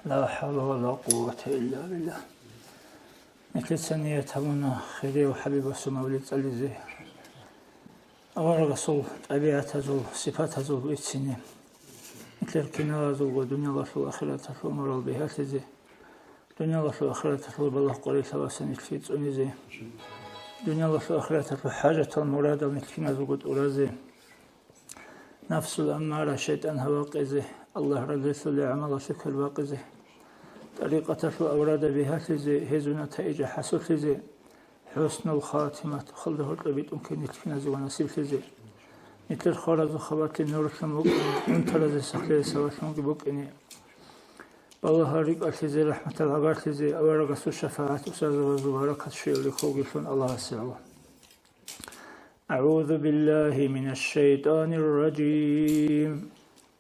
لا حول ولا قوة إلا بالله. مثل سنية تمنى خيري وحبيب السماولي تسألي أول رسول طبيعة زول صفات زول إتسيني مثل الكناية زول ودنيا الله وآخرة تطلو مرال بها تزي دنيا الله وآخرة تطلو بالله قرية وسنة في تسوني زي دنيا الله وآخرة تطلو حاجة المرادة مثل كنا زول قد أرازي نفس الأمارة شيطان هواقزي الله رضي الله عمل شكر باقزي طريقة الأوراد بها تزي هزونا تأيجا حسو تزي حسن الخاتمة خلده الربيت ممكن يتفنز ونسيب تزي مثل خارز خبات النور الموك انترز سخلي سوات موك إني بالله هاريك أتزي رحمة العبار تزي أورغ سو شفاعة أساز وزبارك الشيء لخوقي فن الله السعوة. أعوذ بالله من الشيطان الرجيم.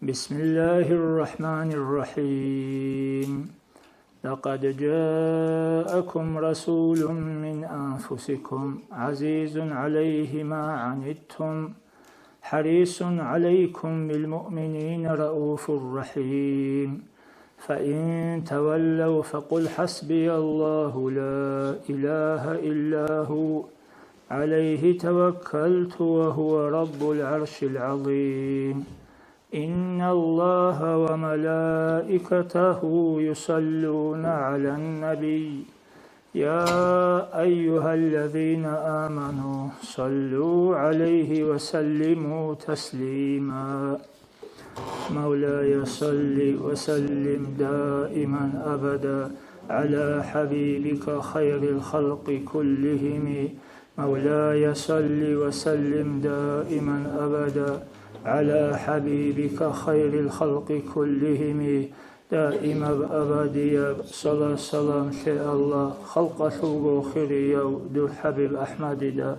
بسم الله الرحمن الرحيم. لقد جاءكم رسول من أنفسكم عزيز عليه ما عنتم حريص عليكم بالمؤمنين رؤوف رحيم فإن تولوا فقل حسبي الله لا إله إلا هو عليه توكلت وهو رب العرش العظيم. إن الله وملائكته يصلون على النبي يا أيها الذين آمنوا صلوا عليه وسلموا تسليما. مولاي صل وسلم دائما أبدا على حبيبك خير الخلق كلهم. مولاي صل وسلم دائما أبدا على حبيبك خير الخلق كلهم. دائما أبديا صلاة سلام شاء الله خلق سوغو خيري دو حبيب أحمد دا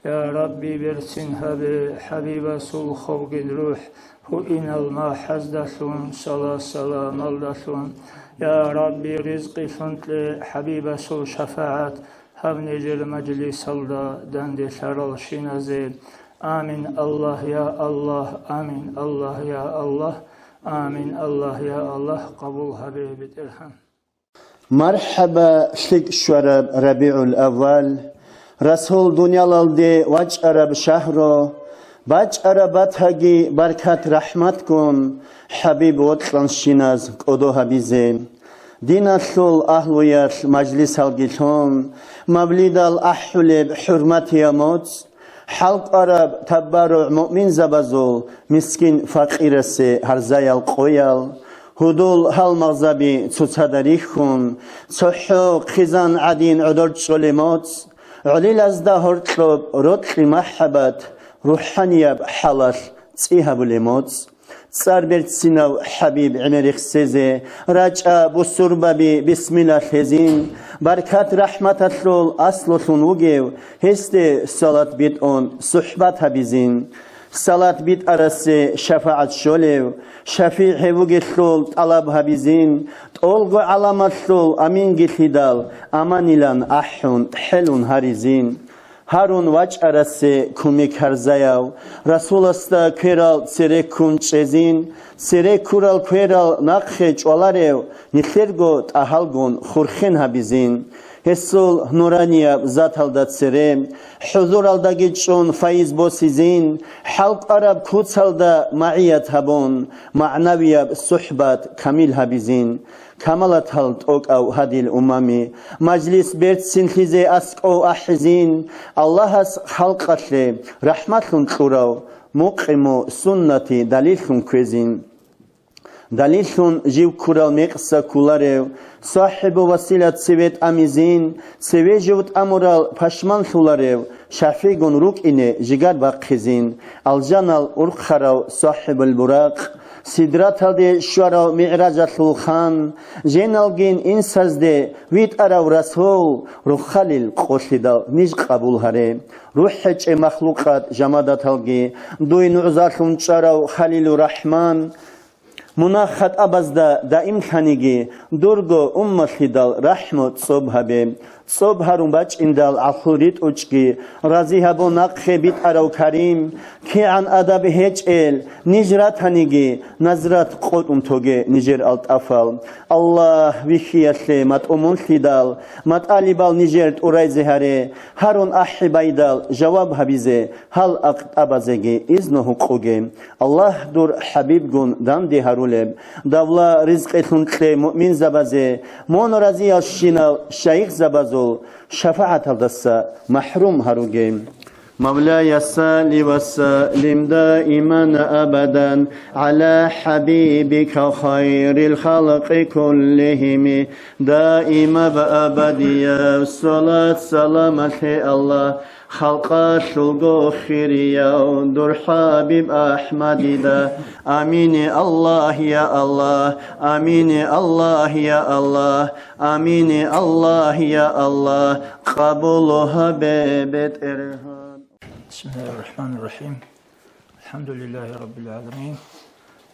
يا ربي برسن حبيب سوغ خوغ الروح هو إن الما حزدشون صلاة سلام اللشون يا ربي رزق سنت حبيب سوغ شفاعت هم نجل مجلس الله دند شرال شنازي. آمين الله يا الله آمين الله يا الله آمين الله يا الله قبول حبيب الإرحام. مرحبا شك شرب ربيع الأول رسول دنيا لالدي واج عرب شهرو باج عربات هاجي بركات رحمتكم حبيب وطلان شيناز قدو حبيزين دين الشول أهلويات مجلس الجيشون مبليد الأحلب حرمت يموت حلق عرب تبرع مؤمن زبازول مسكين فقيرسي هرزايال قويال هدول هل مغزبي تصدريخون صحو خزان عدين عدرد شلموت عليل ازده هرطلب رطل محبت روحانياب حلال تيها بلموت صار برتسينو حبيب عمريخ سيزي راجع بسربابي بسم الله خزين بركات رحمة الرول أصلون وجيو هستي صلاة بيت اون صحبات هبيزين صلاة بيت أرسي شفاعة شوليو شفيع وجيشول طلب هبيزين تولغو علامة شول أمين جيشيدال أمانيلان أحون حلون هاريزين هارون واج أرسي كوميك هرزايو رسول استا كيرال سيري كونچزين سيري كورال كيرال ناقخيج ولاريو نخيرغو تأهالغون خورخين هبيزين هسول نورانيا ذات هالدات سيري حضور الداجيجون فايز بوسيزين حلق عرب كوتس هالدا معيات هبون معنوية صحبات كامل هبيزين كمالات هالد اوك او هدي الامامي مجلس بيت سنخيزي اسك او احزين الله اس خلقاتلي رحمتلون خوراو مقيمو سنتي دليلون كوزين دليلون جيو كورال ميقسا كولاريو صاحب وسيلة سويت اميزين سوي جوت امورال پشمان خولاريو شافيگون روك اني جيگار باقيزين الجانال ارخراو صاحب البراق سدرات هالدي شوارو معراجات الخان جينالگين انسازدي ويت اراو رسول روح خليل قوشيدال نيج قبول هاري روح حج مخلوقات جمادات هالگي دوي نعزاتون چاراو خليل الرحمن مناخت أبزدا دائم خانيجي درجو خدال رحمة صبحه صبحرون باج إندال عفوريت أجكي رازيها بناق خبيت أرو كريم كي عن أدب هجل نجرات هنيجي نزرات قوتم توجي نجر ألت أفل الله وخياسه مات خدال مات أليبال نجرت أوريزه هره هارون أحبايدال جواب هبيزه هل أقت أبازجي إذنه قوجي الله دور حبيب جون دام دي هارولب داولا رزق ثنتل مؤمن زبازه مون رازي الشينال شيخ زبازول شفاعة الدسا محروم هاروجي مولاي صل وسلم دائما أبدا على حبيبك خير الخلق كلهم دائما بأبدية الصلاة سلامة الله خلق شلقو خيريا دور حبيب أحمد دا آمين الله يا الله آمين الله يا الله آمين الله يا الله قبولها ببيت إرهاب بسم الله الرحمن الرحيم الحمد لله رب العالمين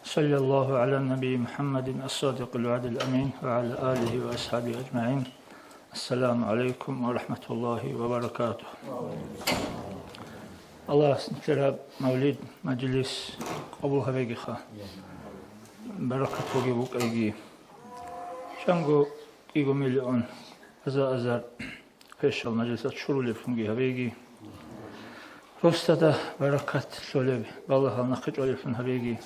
صلى الله على النبي محمد الصادق الوعد الأمين وعلى آله وأصحابه أجمعين السلام عليكم ورحمة الله وبركاته الله سنتراب مولد مجلس قبول هبيجي خا بركة وجبوك أيجي شانغو إيجو مليون أزار فيش المجلس شرول فنجي هبيجي روستا بركة شولب بالله نقد ولفن هبيجي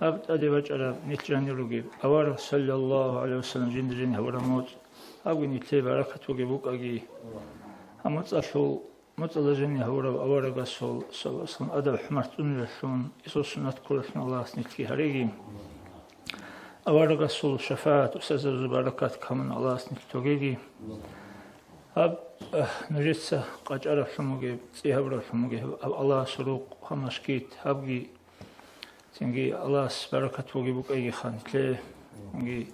أبد أدي بجرا نتجاني رجيب أوار صلى الله عليه وسلم جند هورا موت أبغى نتلي بركة وجبوك أجي أمتصلوا متصلجني هورا أوار قصول سلام أدب حمرتون لشون إسوس سنة كل من الله نتلي هريجي أوار قصول شفاعة وسزر بركات كمن الله نتلي توجيجي أب نجسة قد أعرف شموجي سيهبر شموجي الله سروق خمسكيت أبغي تنجي الله بركة وجبوك أي خان تلي تنجي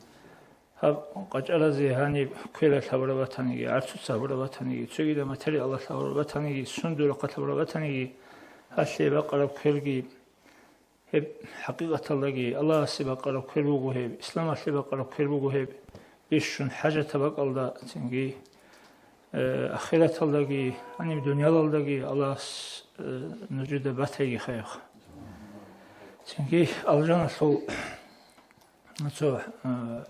هب قد أرزي هاني كل ثور بتانيجي عرفت ثور بتانيجي تجد ماتري الله ثور بتانيجي سندول قتل بتانيجي هالشيء بقرب كلجي هب حقيقة الله سبقرب كلبوجو هب إسلام سبقرب كلبوجو هب إيشون حاجة تبق الله تنجي آخرة الله أني بدنيا الله الله نجد بتاعي خير تنجي الجنة سو مثلا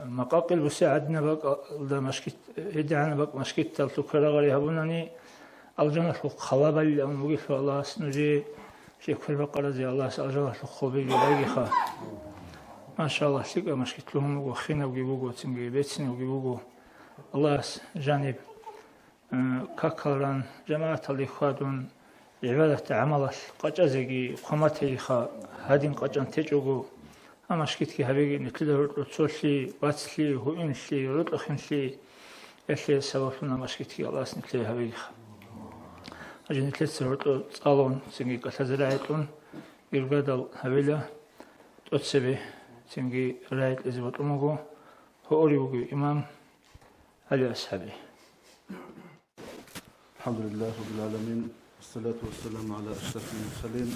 مقاقل بساعدنا بق ده مشكلة هدعنا بق مشكلة تلتكرر غريها بناني الجنة سو خلاب اللي أموجي في الله سنجي شيء كل بقرة زي الله الجنة سو خبي جلاجي خا ما شاء الله شيء مشكلة لهم وخينا وجيبوجو تنجي بيتنا وجيبوجو الله جانب كاكلان جماعة الإخوان عبادة عمله قجزجي قمتي خا هادين قجن تجوجو أمشكيت كي هبيجي نتلو رتشلي باتلي هوينشلي رتلخنشلي إيش سببنا مشكيت كي الله سنتلي هبيجي أجن نتلو رتل صالون سنجي كتزرعتون يرجع هبيلا تسبه سنجي رايت إزبط أمغو هو أريوجي إمام علي أصحابه الحمد لله رب العالمين والصلاة والسلام على أشرف المرسلين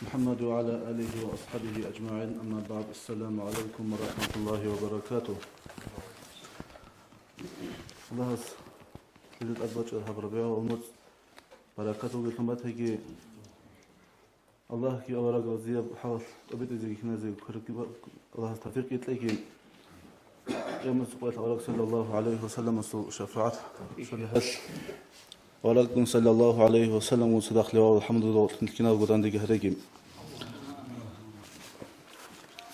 محمد وعلى آله وأصحابه أجمعين أما بعد السلام عليكم ورحمة الله وبركاته الله سيد أبوج أرهب ربيعه ومت بركاته بخمته كي الله كي أوراق وزياب حاول أبيت إزيك نازي الله توفيق يتلاقي يوم السقوط أوراق صلى الله عليه وسلم شفاعة ولكن صلى الله عليه وسلم وصدق له والحمد لله كنا قدان دي هريجي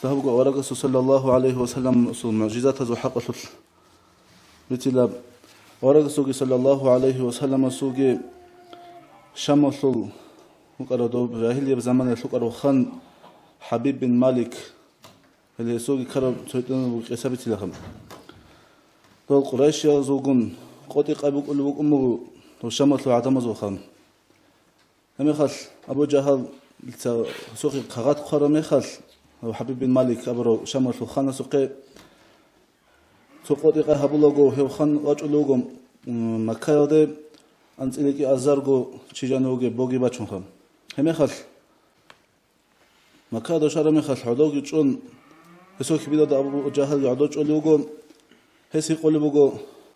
ذهب ورقة صلى الله عليه وسلم معجزات ذو حق مثل ورقة صلى الله عليه وسلم سوقي شمس وقرأوا بجاهلية بزمان الفقر وخان حبيب بن مالك اللي سوقي كرب سويتنا وقسابة لهم دول قريش يزوجون قوتي قابوك أولوك أمه وشمس وعدم زوخان هم يخل أبو جهل سوقي قغات قرى ميخل وحبيب بن مالك أبرو شمس وخان سوقي سوقي قهبولوغو هيوخان واجولوغو مكايو دي أنتلكي أزارغو تشيجانوغي بوغي باتشونخم هم يخل مكايو دو شارم يخل حدوغي تشون هسوك بيدا أبو جهل يعدوش أولي وقو هسي قولي بقو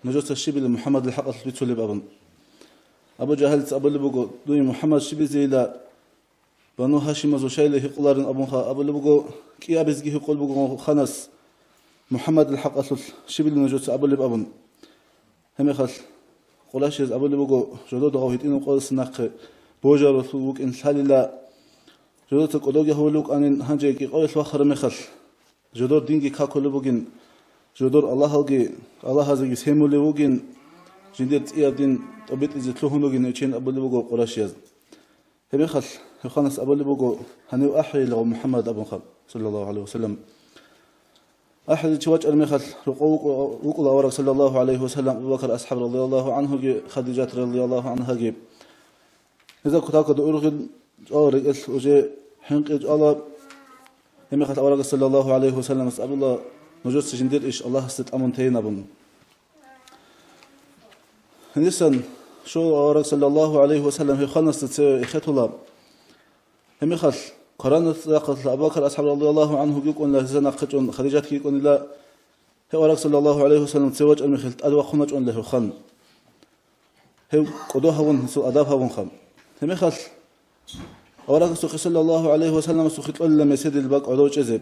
نجوس الشبل محمد الحق بيتولي بابن أبو جهل أبو بقو دوي محمد شبل زي لا بنو هاشم زوشيله يقولارن أبوها أبو بقو كي أبزجي يقول بقو خنس محمد الحق شبل نجوس أبو بابن هم يخل قلاشيز أبو بقو جدود غوهيت إنه قول سناق بوجر وثوق إن ساللا جدود تقولوجه هولوك أن هنجيك قول الوخر مخل جدود دينجي كاكل بوجين جدود الله هذا سيمولي وجين جديد إيادين أبيت إذا تلوهن وجين يشين أبو بقو قلاشيز هم يخل خانس أبو بقو هنيو أحي لو محمد أبو خب صلى الله عليه وسلم أحد تواج المخل رقوق وقول أورك صلى الله عليه وسلم أبو بكر أصحاب رضي الله عنه خديجة رضي الله عنها جيب إذا كنت أقعد أرغل أورك وجه حنق الله المخل أورك صلى الله عليه وسلم أسأل الله نجوز جندير إيش الله ست أمنتين أبن هنسن شو أورك صلى الله عليه وسلم في خنص إخت الله المخل قرانت قتل أبو بكر أصحاب رضي الله عنه يقول له زنا قتون خديجة يقول لا هو رسول الله عليه وسلم تزوج المخلت أدوا خنج له خن هو قدوها ونسو أدابها ونخم هم خل ورسول صلى الله عليه وسلم سخط أول مسجد الباق عدو جذب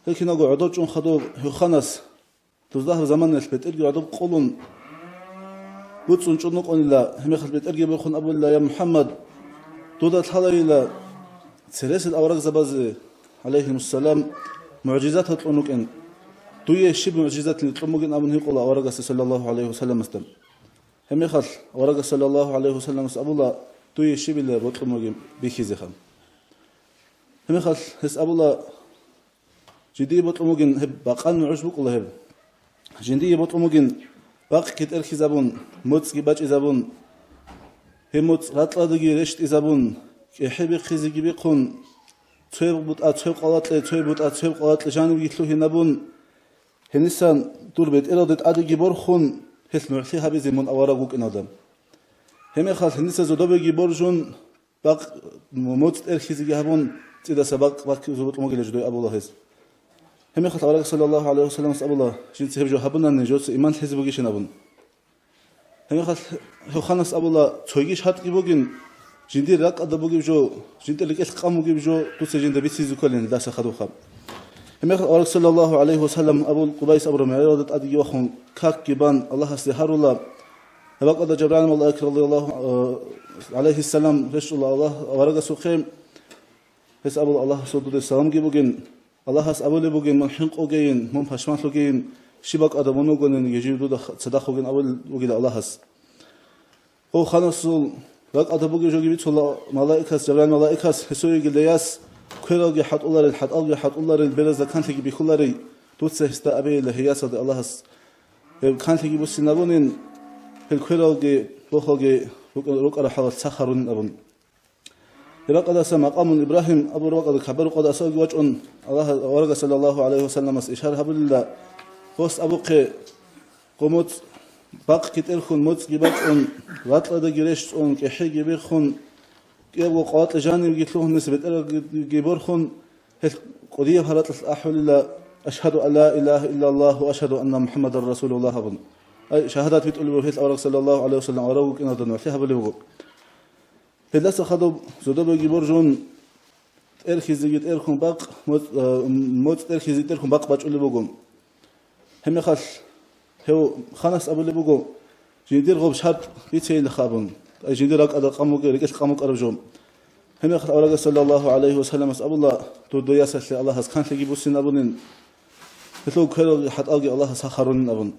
لكن أقول عدو جون خدو هو خنس تزده زمان البيت إرجع عدو قولون بتسون جون نقول لا هم خل بيت إرجع بيخون أبو الله يا محمد تودت حلا سلاسل أوراق زباز عليهم السلام معجزات هتلونك إن توي شبه معجزات اللي تلموك إن أبن هيقول أوراق صلى الله عليه وسلم استم هم يخل أوراق صلى الله عليه وسلم أبو الله توي شبه اللي بتلموك بيخيز خم هم يخل هس أبو الله جدي بتلموك إن هب باقان معجبك الله هب جدي بتلموك إن باق كتير خزابون موت كباج إزابون هم موت راتلا دقي رشت إزابون يحب خزيجي بيكون تسوي بوت أتسوي قلات له تسوي بوت أتسوي قلات له جانب يطلعه نبون هنسان دور بيت إرادة عادي جبر خون هس معصي هبي زمن أوراقك إنادم هم يخاف هنسا زودو بيجبر جون باق موت خزيجي هبون إذا سبق باق زبط مقل جدوي أبو الله هس هم يخاف أوراق صلى الله عليه وسلم أبو الله جنس هبجو هبنا نجوس إيمان حزبوجي شنبون هم يخاف هو خانس أبو الله تويجيش هات يبوجين جندي راك أدبوجي بجو جندي لك إسقاموجي بجو توسي جندي بيسيزو كلين داس خدو خب هم أورك صلى الله عليه وسلم أبو القبيس أبو رمي رادت أدي وخون كاك جبان الله سيحر الله هبق أدا جبران الله أكرم الله عليه السلام رش الله ورقة سخيم هس أبو الله صدود السلام جيبوجين الله هس أبو لبوجين من حنق أوجين من فشمان لوجين شبك أدا منوجين يجيبوا ده صدقوجين أول وجد الله هس هو خانسول لك أتبوجي جوجي بيتولا ملائكة جبران ملائكة هسوي جلياس كيروجي حط الله البلز كان تجي بخلاري توتسه استأبي لهياسة الله هس كان تجي بسنابونين الكيروجي بخوجي روك على حال سخرون أبون يبقى هذا سمع قام إبراهيم أبو روك هذا خبر قد أسوق وجهن الله ورجع صلى الله عليه وسلم إشارة بالله بس أبوك قمت باق كتير خون موت جبت أن واتلا دقيرش أن كحي جبير خون يبغى قوات الجانب يطلعون نسبة جبر خون هل قضية هرت الأحول لا أشهد أن لا إله إلا الله وأشهد أن محمد رسول الله أبن أي شهادات بتقول له أورك صلى الله عليه وسلم أوراق إن هذا نوحيها بالوجو هذا خدوا زودوا جبر جون إرخيز جت إرخون باق موت إرخيز جت إرخون باق بتقول له بقوم هم يخش هو خانس أبو لبوجو جندير غوب شرط بيتشيل لخابون أي جندير أقدر قاموك رجس قاموك أرجوم هم يخل أورج صلى الله عليه وسلم أبو الله تودو ياسس الله هس كان تجيبوا سن أبونين مثلو كيلو حد ألقي الله سخرون أبون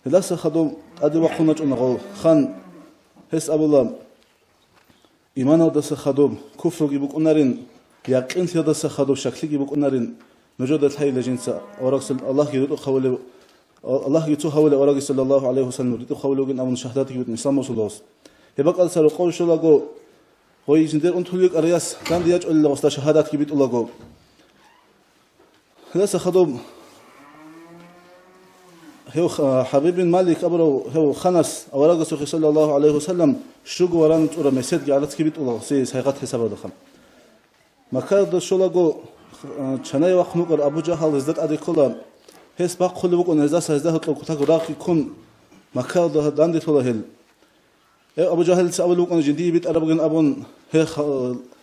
هلا سخدم أدي وقفنا جون غو خان هس أبو الله إيمان هذا سخدم كفر جيبوك أنارين يقين هذا سخدم شكل جيبوك أنارين نجود هاي لجنس أورج الله يرد خوله الله يتوه حول أورج صلى الله عليه وسلم يرد خوله جن أمون شهادات يود نسام وصلاص يبقى السر قول شو لاجو هو يجندر أنت ليك أرياس كان دياج الله وسط شهادات كبيت الله جو هذا سخدم هو حبيب مالك أبرو هو خنس أورج صلى الله عليه وسلم شو وران تورا مسجد جالت كبيت الله سي سيقات حساب دخم ما كان شو لاجو ჩანაი ვახნუყარ აბუ ჯაჰალ ზდატ ადიქოლა ჰეს ბაყხული უკონ ეზას ეზდა ჰოტლო ქუთაკ რაყი ქუნ მაქალ დანდითოლა ჰელ ابو جهل سأول وقنا جدي بيت أربعين أبون هي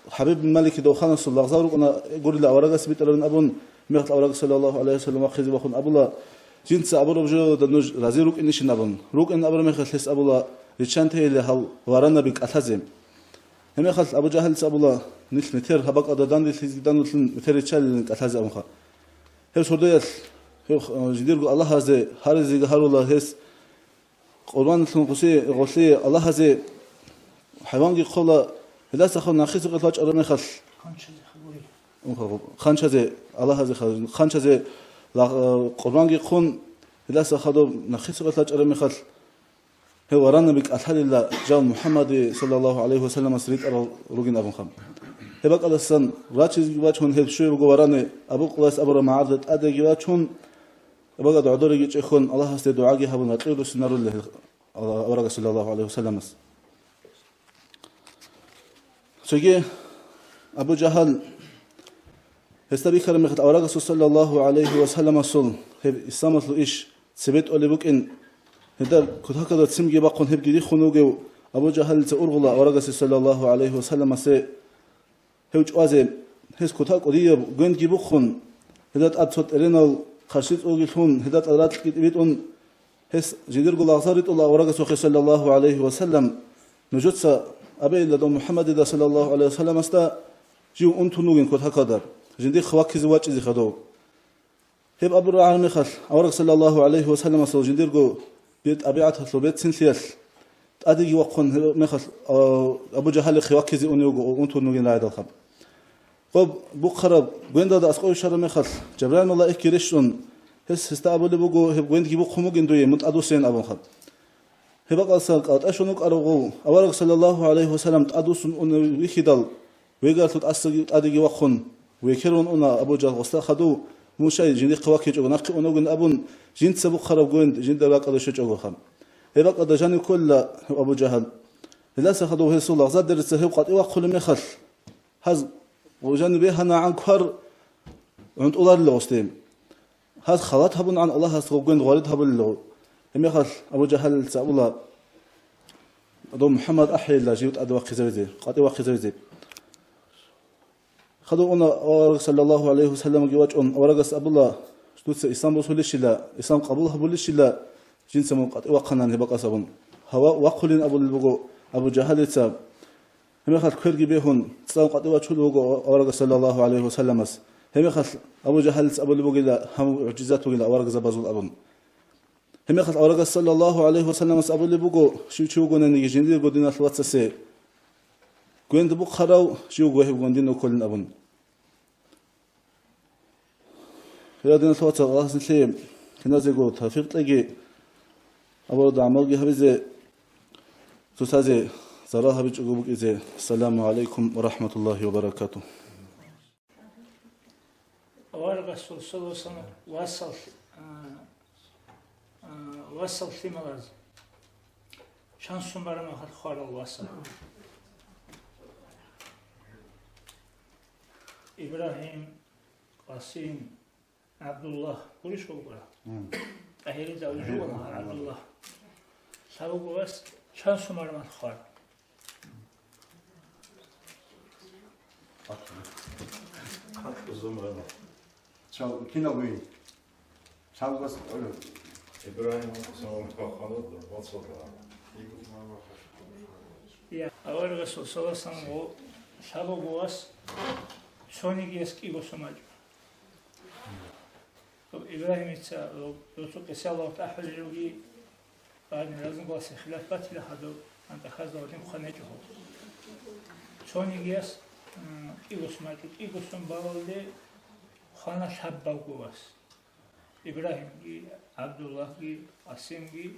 حبيب الملك دو خانس الله غزار وقنا يقول له أورجس بيت أربعين أبون ميخت أورج صلى الله عليه وسلم أخذ بخون أبو الله جنس أبو رجو دنوج رازي روك إنش نبون روك إن أبو ميخت لس أبو الله ريشانت هي اللي هال ورانا بيك أتهزم هم يخت أبو جهل سأبو الله نيل متر هبق أدان دي دانو متر يشال أتهزم أمخا هي سودية جدير الله هذا هارزي هارو الله هس قربان تنقصي غسي الله هذا حيوان يقول لا سخون ناخذ قطاج أرمي خل خانش هذا الله هذا خانش هذا قربان يقول لا سخدو ناخذ قطاج أرمي خل هو ورانا بك أثال الله جاء محمد صلى الله عليه وسلم سريت روجين أبو خم هبك على السن راتش جواتشون هب شوي بقو ورانا أبو قلاس أبو رمعارض أدي جواتشون بقى دعاء يجي يخون الله هست دعاء يهبون هتلاقيه سنار الله أورج صلى الله عليه وسلم سجى أبو جهل هستبي كرم يخت أورج صلى الله عليه وسلم صل هب إسلام له إيش سبت أولي بك إن هذا كده كده تسمى بقون هب جدي خنوجه أبو جهل تأرغلا أورج صلى الله عليه وسلم سه هوج أزم هس كده كده جند جيبو خن هذا أتصل إلينا خشيت أوجلهم هدات أدرات كتبتون هس جدير قل أغزارت الله ورقة صلى الله عليه وسلم نجدس أبي لدى محمد صلى الله عليه وسلم استا جيو أنتو نوجن كت هكذا جدير خواك زواج إذا خدو هب أبو الرعام خل ورقة صلى الله عليه وسلم استا جدير قل بيت أبيعت هسلو بيت سنسيال أدي وقن مخل أبو جهل خواك زي أنتو نوجن لا يدل خب قب بقرب قويندا دا أسقوي شر مخل جبران الله إكريشون هس استقبل بقو هب قويند جيبو خمو جندوي متأدوسين أبو خد هب قصر قات أشونك أرغو أورق صلى الله عليه وسلم تأدوسون أن ويخدل ويقال تأسق أدي وقن ويكرون أنا أبو جهل واستخدو موشاي جندي قواكي جو نقي أنوجن أبون جند سبق خرب قويند جند لا قدر شو جو خم هب قد جاني كل أبو جهل لا سخدو هسول الله زاد درس هب قات إوقل مخل هز وجن بها عن كفر عند الله اللوستين هذا خلات هبون عن الله سوقين غالد هبل اللو هم يخل أبو جهل سأقول الله أدو محمد أحيي الله جيوت أدو خزوزي قاتي وخزوزي خدوا أنا صلى الله عليه وسلم جواج أن ورقة أبو الله شتوت إسلام رسول الله إسلام قبولها بول الله جنس من قاتي وقنا هبقى سبون هوا وقلين أبو جهل ساب هم يخل كرجي بيهون تسلم قاتي وشلو ورقة صلى الله عليه وسلم هم يخل أبو جهل أبو لبوجلا هم معجزات وجلا ورقة زبازول أبون هم يخل ورقة صلى الله عليه وسلم أبو لبوجو شو قلنا نيجي جندير قدنا ثلاثة سي قلنا دبوق خراو شو قويه قندين وكلنا أبون هذا ثلاثة الله سليم كنا زي قول تفيق تلاقي أبو دعمل جهبزة تسازي زراها بيجوبك إذا السلام عليكم ورحمة الله وبركاته. ورقة صلى الله عليه وسلم وصل في مغاز شان سمبر ما خد خار الوصل إبراهيم قاسم عبد الله كلش بقولها أهل زوجه عبد الله سبب بس شان سمبر ما خار 저 기나고이 장거스 얼른 إبراهيم سلام خالد وصل يا أول رسول صلى الله عليه وسلم شابو بواس شوني جيسكي بسماج إبراهيم يتسا رسول قصة الله تعالى جوجي بعد لازم بواس خلافات لهذا أنت خذ ودين خنجه شوني جيس إيغوسماج إيغوسم باولي خانة شابو بواس إبراهيم جي عبد الله جي قاسم جي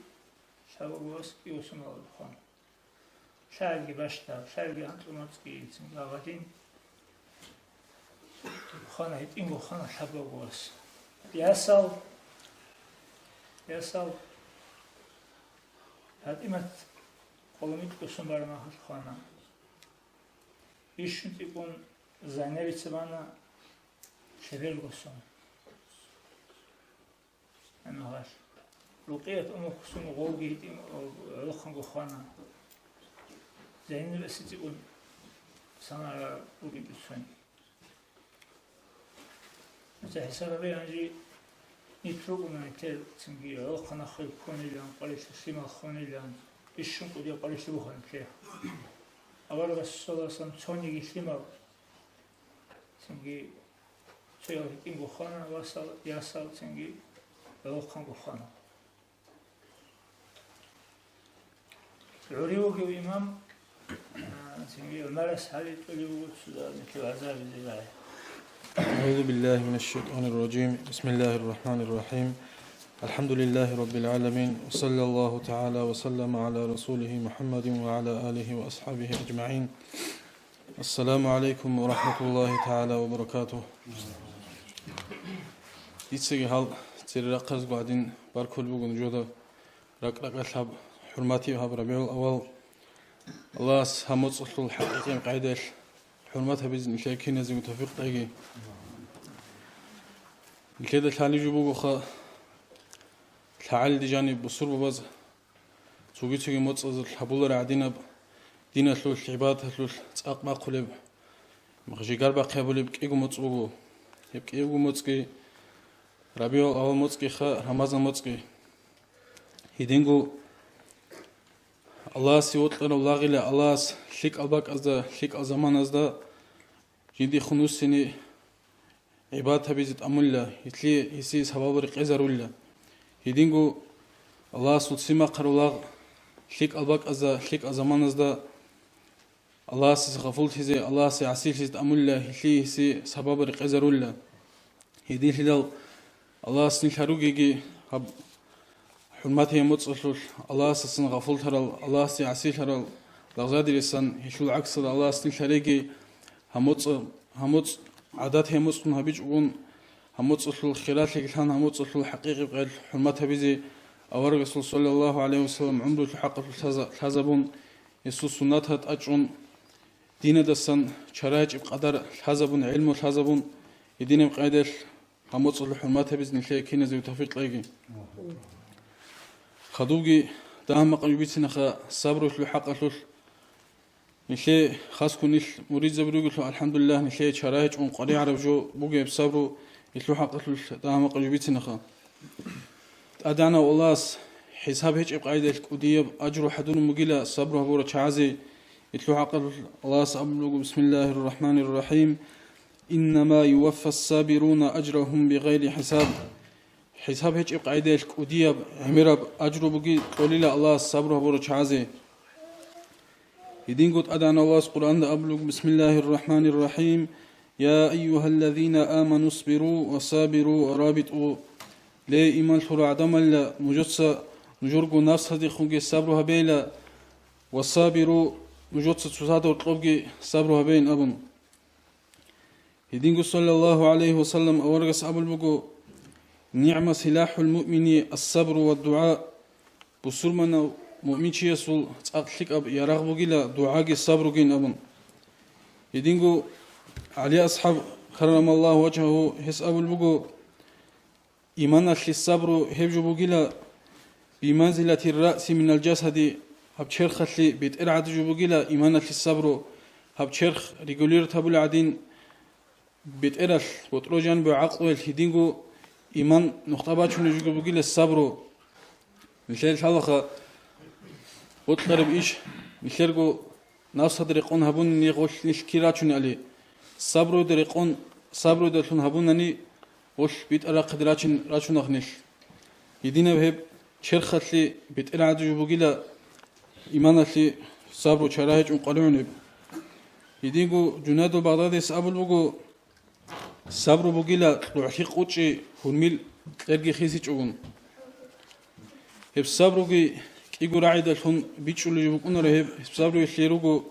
شابو بواس إيغوسم باولي شاعري باشتا شاعري أنتونوتسكي سنجاواتين خانة إنغو خانة حبا بواس ياسال هاد إمت قولميت قسم بارما هاد خانة إيشن تكون زانيري تبانا سفير قصون أنا غاش لقيت أمك سون غوجي رخن قخانا زين بس تقول سنة أريد السن مثل حساب بي أنجي نتروقنا كل تنجي رخنا خير كوني لان قليش سيما خوني لان إيشون قدي قليش بخون كله أول بس صلاة سن توني سيما تنجي شيء هكين بخانا وصل يصل تنجي رخن بخانا العريوك وإمام تنجي المرس حالي توليوك سودان مثل عذاب الزباعي أعوذ بالله من الشيطان الرجيم بسم الله الرحمن الرحيم الحمد لله رب العالمين وصلى الله تعالى وسلم على رسوله محمد وعلى آله وأصحابه أجمعين السلام عليكم ورحمة الله تعالى وبركاته ديتسيغي حال تيري رقص قاعدين باركول بوغن جودا رق الحب حرماتي وهاب ربيع الأول الله هموت أصل الحقيقين قاعدة حرماتها بإذن الله كي نزي متفق تاقي الكيدة الحالي جبوغو خا الحال دي جانب بصور بباز سوغي تيغي موت أصل الحبولر عدينب دينا تلو العباد تلو تساق ما قلب مخشي قربا قيبولي بكيغو موت أوغو يبكيغو موتكي ربيع الأول موتكي خا رمضان موتكي هيدينغو الله سيوتلر الله غير الله شيك الباك أزدا شيك الزمان أزدا جدي خنوسني عباد تبيزت أمولا يتلي يسي سبب رقيزر ولا يدينغو الله سوتسيما قرولار شيك الباك أزدا شيك الزمان أزدا الله سيغفول تيزي الله سيعسيل تيزت أمولا يتلي يسي سبب رقيزر ولا يدين هلال الله سنشاروجي هب حرماتي متصل الله سن غفول ترى الله سيعسي ترى لغزادي لسان يشول عكس الله سن شريكي هموت عادات هموت هبيج ون هموت الخيرات اللي كان هموت الحقيقي غير حرماتها بيزي أور رسول صلى الله عليه وسلم عمره الحق الحزبون يسوع سنتها تأجون دين دسان شراج بقدر الحزبون علم الحزبون يدين بقدر هموت الحرماتها بيزي نشيء كنا زي توفيق لاقي خدوجي دام قريبتنا خا صبر في الحق له نشي خاص كونيش مريض زبروج له الحمد لله نشي شرايج ون قري عرب جو بوجي بصبر له حق له دام قريبتنا خا أدانا والله حساب هيك قاعدة الكودية أجر حدون مقيلة صبر هبورة شعزي له حق الله سأبلغ بسم الله الرحمن الرحيم إنما يوفى الصابرون أجرهم بغير حساب حساب هيك قاعدة الكودية هميرب أجر بقي قولي الله الصبر هبورة شعزي يدين قد أدانا الله القرآن أبلغ بسم الله الرحمن الرحيم يا أيها الذين آمنوا اصبروا وصابروا ورابطوا لي إيمان شرع عدم الله نجتس نجرقوا نفس هذه خنق صبرها بيلا والصابروا نجتس تصادر طلبك صبرها بين أبن يدين صلى الله عليه وسلم أورغس أبو البقو نعم سلاح المؤمن الصبر والدعاء بصور من مؤمن يسول تأخلق أب يرغب إلى دعاء الصبر جين أبن يدينغو علي أصحاب كرم الله وجهه هس أبو البقو إيمان الصبر هبجو بقيلا بمنزلة الرأس من الجسد هب شرخ اللي بيتقرعد جو بقيلا إيمان الصبر هب شرخ ريجولير تابل عدين بيتقرش وتروجان بعقل يدينغو إيمان نختبات شنو جو بقيلا الصبر مثل حلقة وتقرب إيش مثلكو ناس دريقون هبون نيغوش نشكيراتشون عليه صبر دريقون صبر دريقون هبونني وش بيت أراق دراتشون أخنش يدينا بهب شرخة لي بيت أرعد جبوغيلا إيمان لي صبر وشراهج ونقلعون يدينكو جناد البغدادي سأبل بوغو صبر بوغيلا روحي قوتشي هنميل ترقي خيسي جوغن هب صبر وغي كيغو راعي دالهم بيتشو اللي جبوكونا رهب صبر يخيروغو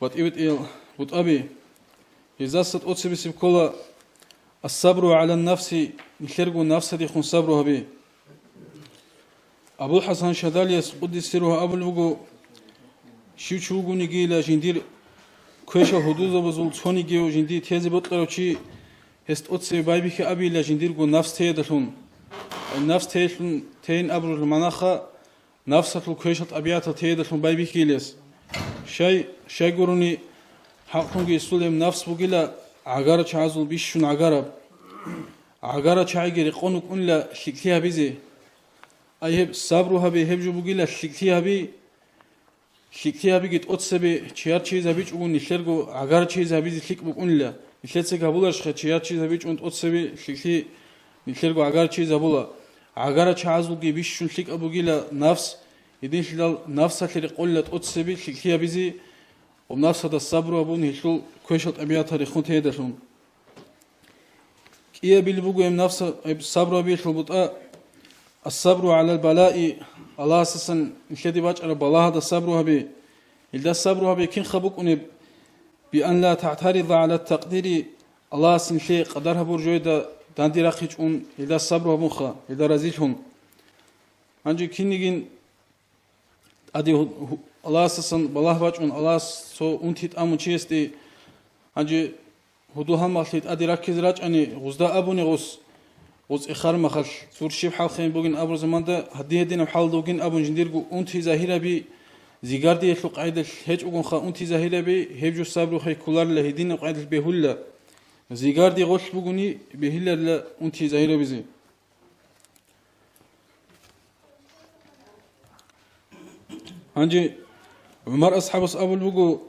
وات إيل وات أبي يزاست أوتسي بسيب كولا الصبر على النفس نخرجوا النفس دي خون صبرها به أبو الحسن شذاليس قدس سيروها أبو الوجو شو شوجو نجيلا جندير كويشة حدود وبزول ثاني جيو جندي تيزي بطلوا شيء هست أتسي بايبك أبي لجنديرغو نفس تيدلون النفس تيدلون تين أبرو المناخة نفس الكويشة أبيات تيدلون بايبك إليس شاي قروني حقوني يسولهم نفس بقيلا عقارة شعازل بيشون عقارة شعيقري قونك أنلا شكلها بيزي أيهب صبرها بي هبجو بقيلا شكلها بي جيت أتسبي تشيار چيزا بيج أقول نشلرجو عقار چيزا بيزي شك بقول لا نشلت قبولش خد تشيار چيزا بيج أنت أتسبي شكلي نشلرجو عقار چيزا بولا عقار چعازو جي بيش شون شك أبو جيلا نفس يدين شلال نفس اللي قول أتسبي شكلها بيزي وبنفس هذا الصبر أبو نشلو كويشت أبيات هريخون تهدرون كيه بيلبوجو يم نفس الصبر بيشل بطأ الصبر على البلاء الله أساسا نشدي باج على بلاء هذا الصبر هبي إذا الصبر هبي كين خبوك أني بأن لا تعترض على التقدير الله أساسا شيء قدرها برجويدا داندي راخيج أن إذا الصبر هبوخا إذا رزيلهم عنجي كين نجين أدي الله أساسا بلاء باج أن الله سو أنتيت أمون شيستي عنجي هدوها مخليت أدي راكيز راج أني غزدا أبوني غز إخار مخل سور شيب حال خين بوجين أبو زمان ده هديه دينا حال دوجين أبو جنديرجو أنتي ظاهرة بي زيجاردي يخلق عيد الهج أقول خا أنتي ظاهرة بي هبجو صبر خي كولار له هدين قعيد البهولة زيجاردي غش بوجوني بهلا لا أنتي ظاهرة بزي هنجي عمر أصحاب أبو البوجو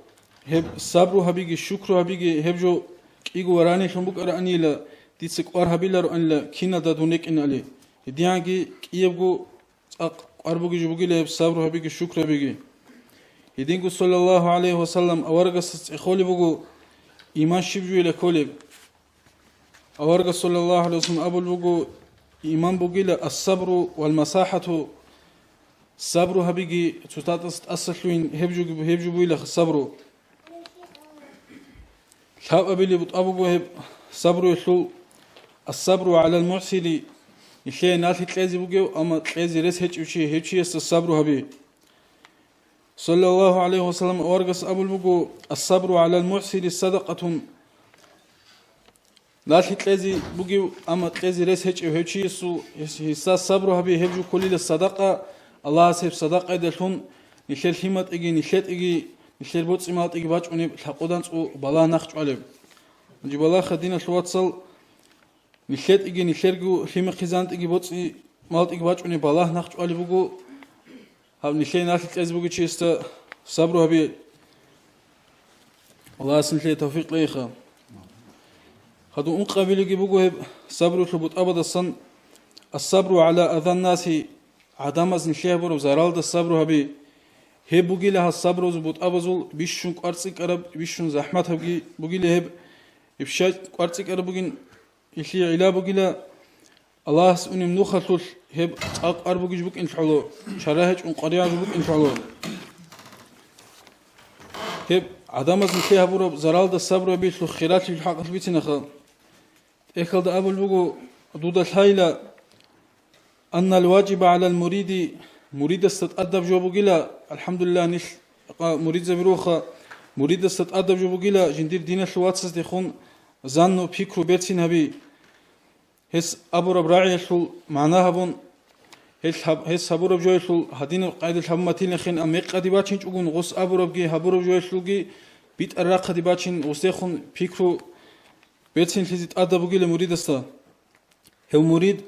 هب صبر هبيجي الشكر هبيجي هبجو إيجو وراني شنبوك أراني لا ديتسك أرهبيلر أن لا كينا دادونيك إن عليه يديانجي كيبجو أربوجي جبوجي له صبر هبيجي الشكر هبيجي يدينجو صلى الله عليه وسلم أورجس إخولي بوجو إيمان شبجو إلى كولب أورجس صلى الله عليه وسلم أبو البوجو إيمان بوجي له الصبر والمساحة صبر هبيجي تستاتس أصلين هبجو بوي له الصبر شاب أبيلي بتأبو هب صبر يشلو الصبر على المعسل يشي ناس تلازي بوجو أما تلازي رس هيك الصبر هبي صلى الله عليه وسلم أورجس أبو البوجو الصبر على المعسل الصدقة ناس تلازي بوجو أما تلازي رس هيك يسا الصبر هبي هبجو كل الصدقة الله سيف صدقة دلهم يشيل حمات إجي نشيت إجي يشيل بوت إمات إجي باج وني حقودان سو بلا نخش عليه نجيب الله خدينا شو وصل نشيت إجي نشيرجو حمة خزانت إجي بوت مالت إجي باج وني بلا نخش عليه بوجو هم نشيل ناس تلازي بوجو شيء صبر هبي الله سنشيل توفيق ليخا هذا قبيل يجي بوجو صبر شبوت أبدا الصبر على أذى الناس عدم از نشيه برو زرال ده صبر هبي هي بوجي لها الصبر وزبط أبزول بيشون قارسي قرب بيشون زحمت هبي بوجي له إفشاج قارسي قرب بوجين يشي علا بوجي له الله سبحانه منوخلوش هب أقرب بوجي بوك إن شاء الله شراهج قريع بوك إن شاء الله هب عدم از نشيه برو زرال ده صبر هبي شو خيرات في الحق بيتنا خا إخل ده أبو البوجو دود الحيلة أن الواجب على مريد استتأدب جوابو جلا الحمد لله نش مريد زبروخا مريد استتأدب جوابو جلا جندير دين الشواتس تخون زانو بيكرو بيتسين هبي هس أبو رب راعي شو معناها بون هس أبو رب جوي شو هدين قاعد الحماتين خين أميق قديباتين تقول غص أبو رب جي أبو رب جوي شو جي بيت الرق قديباتين وستخون بيكرو بيتسين لزيت أدب جلا مريد استا هو مريد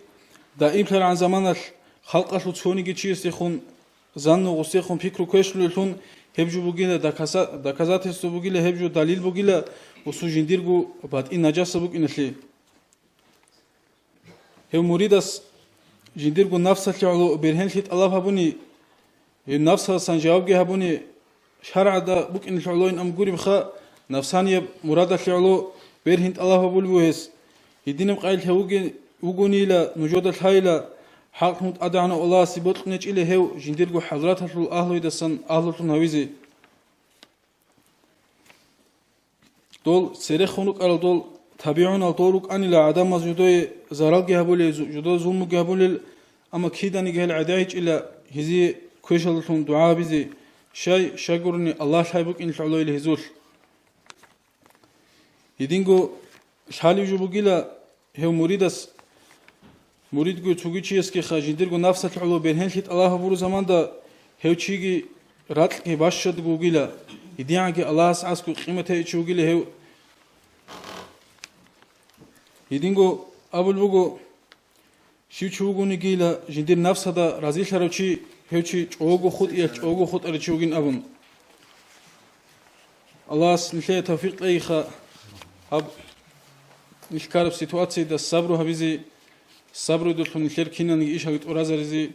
دائم تر عن زمانش خلق شو تشوني جيتشيس يخون زانو غوسيخون فكرو كويشلو يلون هبجو بوجيلا دكازات هستو بوجيلا هبجو دليل بوجيلا وسو جنديرجو بعد إن نجاسة بوك إنشلي هو مريدس جنديرجو نفسه تعلو برهن شيت الله هبوني النفس سنجاوب جه هبوني شرع دا بوك إنشلو إن أمجوري بخا نفسانية مراد تعلو برهن الله هبولوهس يدينم قايل هوجي وجوني لا نجود الحيلة حقهم أدعنا الله سبوت نج إلى هو جنديرجو حضرات هشل أهل يدسن أهل تنهويزي دول سرخونك على دول تبعون الطرق أن لا عدم مزجدوي زرال جهبولي جدو زوم جهبولي أما كيدا نجهل عدايج إلى هذي كويشلتون دعاء بزي شيء شجرني الله شايبك إن شاء الله إلى هزول يدينجو شحالي جوبوغيلا هو مريد جو توغيتشيس كي خاجندير جو نفس الحلو بين هنشيت الله بورو زمان دا هو تشيغي راتل كي باشد جوغيلا يديانكي الله ساسكو قيمته تشوغيلا هو يدينغو ابل بوغو شي تشوغوني جيلا جندير نفس هذا رازي شاروچي هوچي چوغو خود يا چوغو خود ارچوغين ابن الله سنشي توفيق ليخا اب نشكارب سيتواتسي دا صبرو هبيزي صبرو دولتون نشير كينان ايش هايت اورازاريزي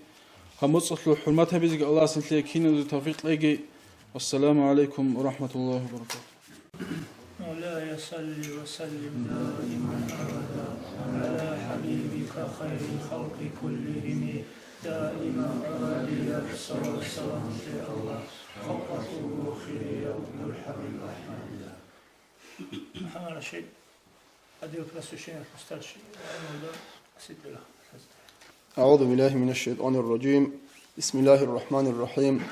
همصلو حرمات هبيزي الله سنشي كينان توفيق ليغي والسلام عليكم ورحمة الله وبركاته مولاي صل وسلم دائما ابدا على حبيبك خير الخلق كلهم دائما ابديا الصلاه والسلام يا الله خطته خير يوم الحبيب الرحمن محمد رشيد اديو بلاس شيء استاذ شيء سيد له أعوذ بالله من الشيطان الرجيم بسم الله الرحمن الرحيم